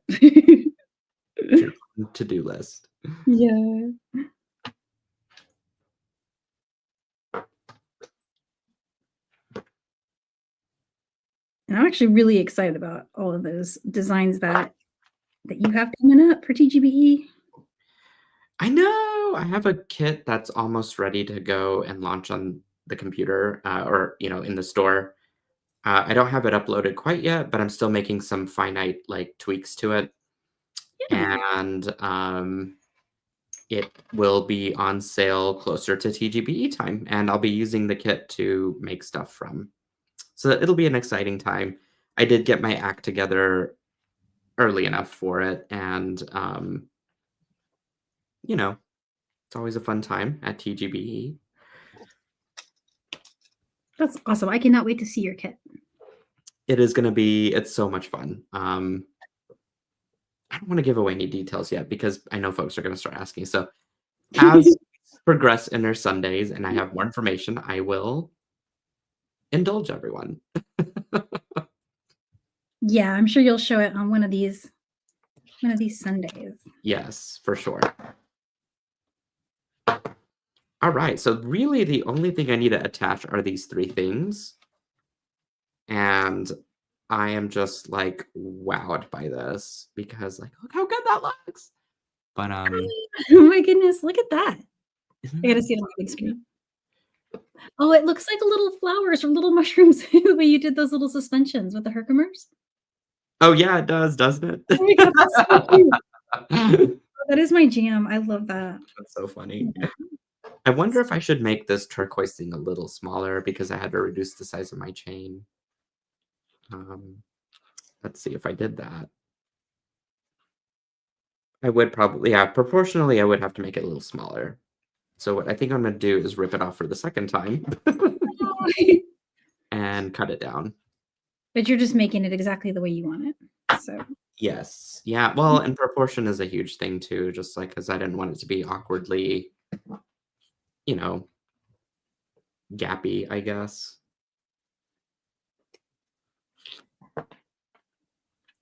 to-do list. Yeah. And I'm actually really excited about all of those designs that you have coming up for TGBE. I know. I have a kit that's almost ready to go and launch on the computer, or, in the store. I don't have it uploaded quite yet, but I'm still making some finite, tweaks to it, Yeah. and, it will be on sale closer to TGBE time, and I'll be using the kit to make stuff from. So it'll be an exciting time. I did get my act together early enough for it, and, you know, it's always a fun time at TGBE. That's awesome. I cannot wait to see your kit. It's so much fun. I don't wanna give away any details yet because I know folks are gonna start asking. So as progress in their Sundays and I have more information, I will indulge everyone. Yeah, I'm sure you'll show it on one of these Sundays. Yes, for sure. Alright, so really the only thing I need to attach are these 3 things, and I am just, wowed by this because, look how good that looks. But, Oh my goodness, look at that. isn't I gotta that see it on the big screen. Oh, it looks like little flowers or little mushrooms the way you did those little suspensions with the herkimers. Oh, yeah, it does, doesn't Oh my god, that's so cute. it? That is my jam. I love that. That's so funny. I wonder if I should make this turquoise thing a little smaller because I had to reduce the size of my chain. Um, let's see if I did that. I would probably, yeah, proportionally, I would have to make it a little smaller. So what I think I'm gonna do is rip it off for the second time and cut it down. But you're just making it exactly the way you want it. So Yes. Yeah. Well, and proportion is a huge thing too, just because I didn't want it to be awkwardly, you know, gappy, I guess.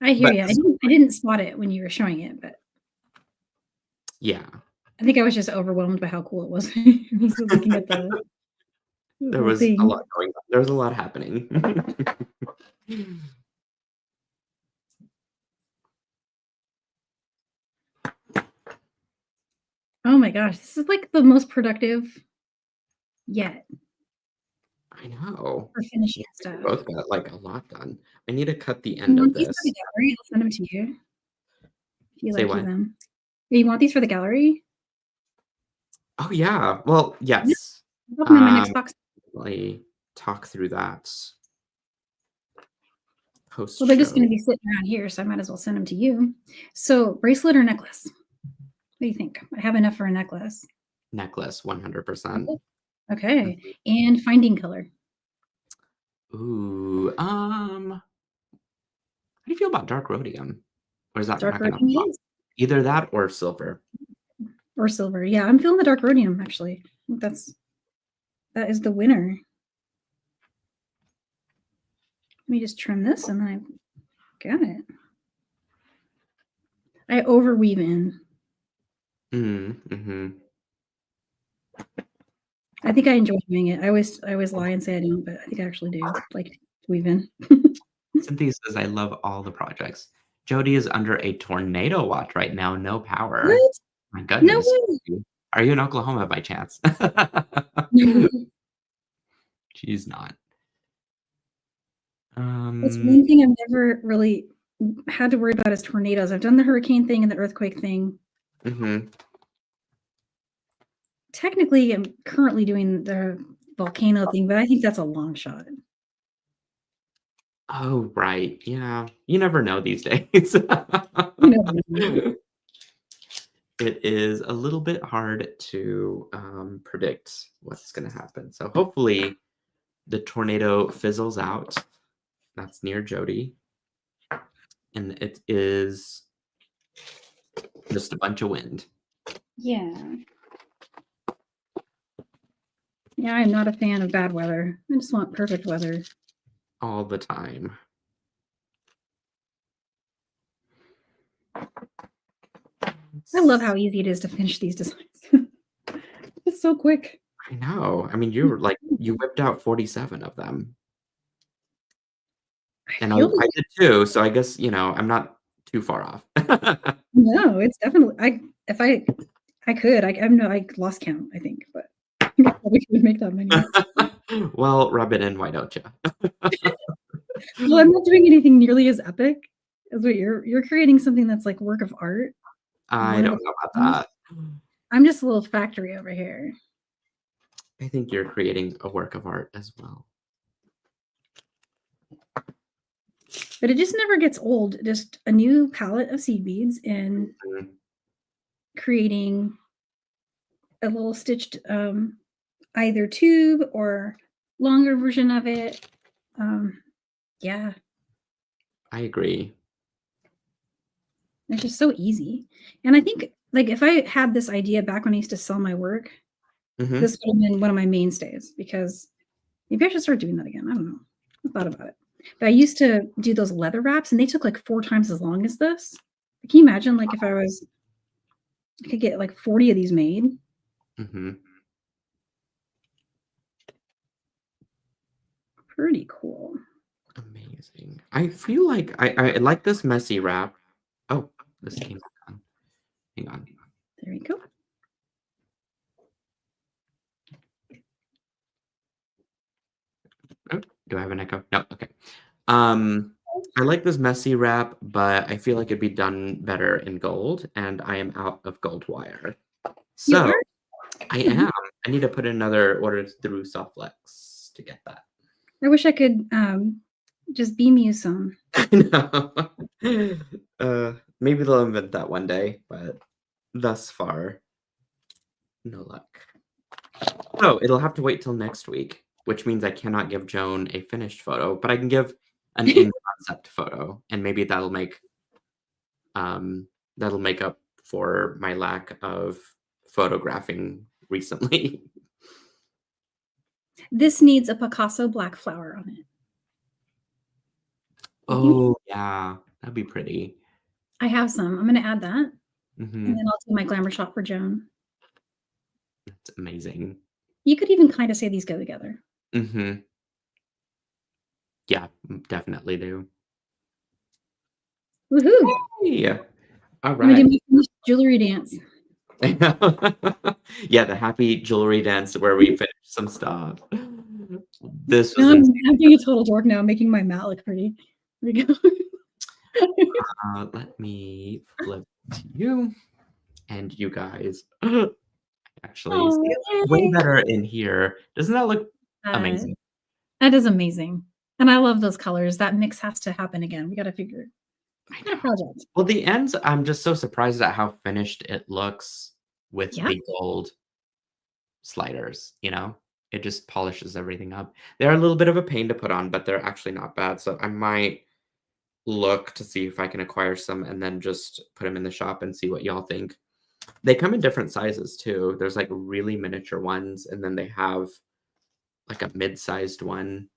I hear But you. I didn't spot it when you were showing it, but yeah, I think I was just overwhelmed by how cool it was. I was looking at the there whole was a thing. lot going on. There was a lot happening. Oh my gosh, this is like the most productive yet I know. for finishing Yeah, we stuff. both got a lot done. I need to cut the You end of want these for the this. gallery? I'll send them to you if you Say like what? them. You want these for the gallery? Oh yeah. Well, Yeah, yes. I'll put them in my next box. Definitely talk through that post Well, they're just gonna show. be sitting around here, so I might as well send them to you. So, bracelet or necklace? What do you think? I have enough for a necklace. Necklace, 100%. Necklace? Okay, and finding color. Ooh, how do you feel about dark rhodium? Or is that Dark not gonna rhodium pop? it is, Either that or silver. or silver. Yeah, I'm feeling the dark rhodium, actually. I think that is the winner. Let me just trim this, and then I got it. I overweave in. Mm-hmm. I think I enjoy doing it. I always lie and say I don't, but I think I actually do like to weave in. Cynthia says, "I love all the projects." Jody is under a tornado watch right now, no power. What? My No goodness. way. Are you in Oklahoma by chance? She's not. That's Um, one thing I've never really had to worry about is tornadoes. I've done the hurricane thing and the earthquake thing. mhm. Technically, I'm currently doing the volcano thing, but I think that's a long shot. Oh, right. Yeah. You never know these days. You never know. It is a little bit hard to predict what's going to happen. So hopefully the tornado fizzles out. That's near Jody. And it is just a bunch of wind Yeah. Yeah, I'm not a fan of bad weather. I just want perfect weather. all the time. I love how easy it is to finish these designs. It's so quick. I know. I mean, you whipped out 47 of them. I And feel I like did too, so I guess, I'm not too far off. no, it's definitely if I could, I know I lost count, I think, but I think I probably could make that many. Well, rub it in, why don't you? Well, I'm not doing anything nearly as epic as what you're creating something that's like work of art. I One of don't the know about things. that. I'm just a little factory over here. I think you're creating a work of art as well. But it just never gets old. Just a new palette of seed beads and Mhm. creating a little stitched either tube or longer version of it. Yeah, I agree. it's just so easy. And I think like if I had this idea back when I used to sell my work, Mhm. this would have been one of my mainstays because maybe I should start doing that again. I don't know. I thought about it. But I used to do those leather wraps and they took like 4 times as long as this. Can you imagine like if I could get like 40 of these made? Mhm. Pretty cool. Amazing. I feel like I like this messy wrap. Oh, this came back on. Hang on. There we go. Oh, do I have an echo? No, okay. I like this messy wrap, but I feel like it'd be done better in gold, and I am out of gold wire. You So are? I Mhm. am. I need to put in another order through Softflex to get that. I wish I could just beam you some. I know. Maybe they'll invent that one day, but thus far, no luck. So it'll have to wait till next week, which means I cannot give Joan a finished photo, but I can give an in-concept photo, and maybe um, that'll make up for my lack of photographing recently. This needs a Picasso black flower on it. You think? Oh, yeah, that'd be pretty. I have some. I'm gonna add that, and then Mhm, I'll do my glamour shot for Joan. that's amazing. You could even kind of say these go together. Mhm. Yeah, definitely do. Woohoo! Yeah. I'm gonna Alright. do my finished jewelry dance. Yeah, the happy jewelry dance where we finish some stuff. This No, was I'm being a total dork now, making my mat look pretty. There we go. let me flip to you and you guys. Actually, see, Oh, it looks way yay! better in here. Doesn't that look Uh, amazing? that is amazing, and I love those colors. That mix has to happen again. We gotta figure I what a know. project. Well, the ends, I'm just so surprised at how finished it looks with Yeah. the gold sliders, you know? It just polishes everything up. They're a little bit of a pain to put on, but they're actually not bad, so I might look to see if I can acquire some and then just put them in the shop and see what y'all think. They come in different sizes too. There's, like, really miniature ones, and then they have, like, a mid-sized one,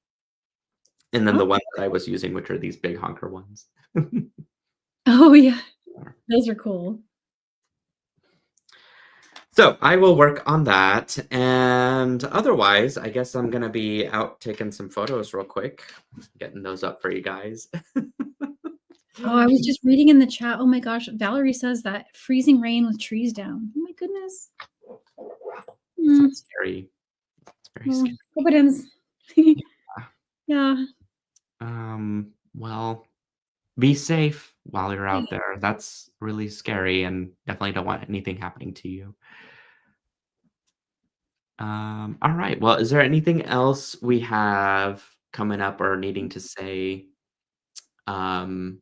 and then the Oh. ones that I was using, which are these big honker ones. Oh, yeah. Those are cool. So I will work on that, and otherwise, I guess I'm gonna be out taking some photos real quick, getting those up for you guys. Oh, I was just reading in the chat. Oh my gosh, Valerie says that freezing rain with trees down. Oh my goodness. So Mm, scary. It's very well, scary. hope it ends. Yeah. Yeah. Well, be safe while you're out there. That's really scary and definitely don't want anything happening to you. All right. Well, is there anything else we have coming up or needing to say um,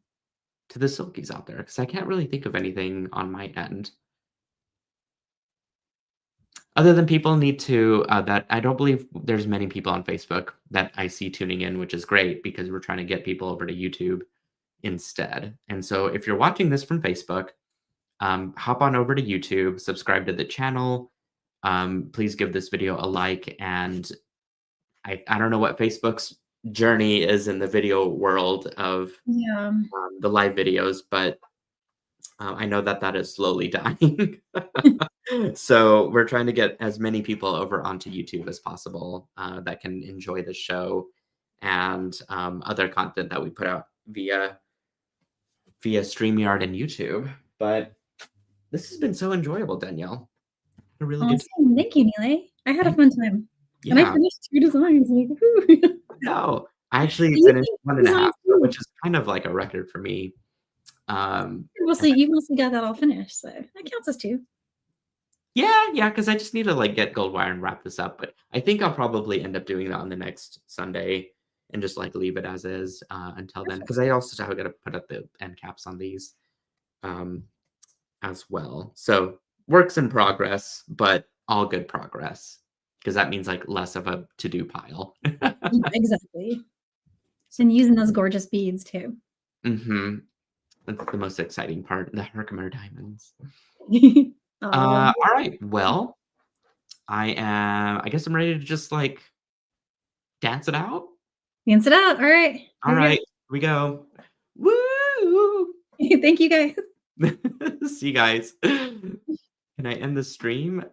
to the Silkies out there? Because I can't really think of anything on my end. Other than people need to, that I don't believe there's many people on Facebook that I see tuning in, which is great because we're trying to get people over to YouTube instead. And so if you're watching this from Facebook, hop on over to YouTube, subscribe to the channel. Please give this video a like. And I don't know what Facebook's journey is in the video world of Yeah. the live videos, but I know that that is slowly dying. So we're trying to get as many people over onto YouTube as possible that can enjoy the show and other content that we put out via StreamYard and YouTube. But this has been so enjoyable, Danielle. A really good Awesome. Thank you, Nealay. I had a time. fun time. And I Yeah, finished 2 designs. Like, woo. no, I actually You finished did one and a half, designs too. which is kind of like a record for me. And You mostly got that all finished, so that counts as 2. yeah, because I just need to like get gold wire and wrap this up. But I think I'll probably end up doing that on the next Sunday and just like leave it as is until then. Perfect. Because I also got to put up the end caps on these um, as well. So works in progress, but all good progress because that means like less of a to do pile. Exactly. And using those gorgeous beads too. Mm-hmm. That's the most exciting part, the Herkimer diamonds. Oh, All right. Well, I guess I'm ready to just like dance it out. dance it out. All right. All Here right, here we go. Woo! we go. Thank you guys. See you guys. Can I end the stream?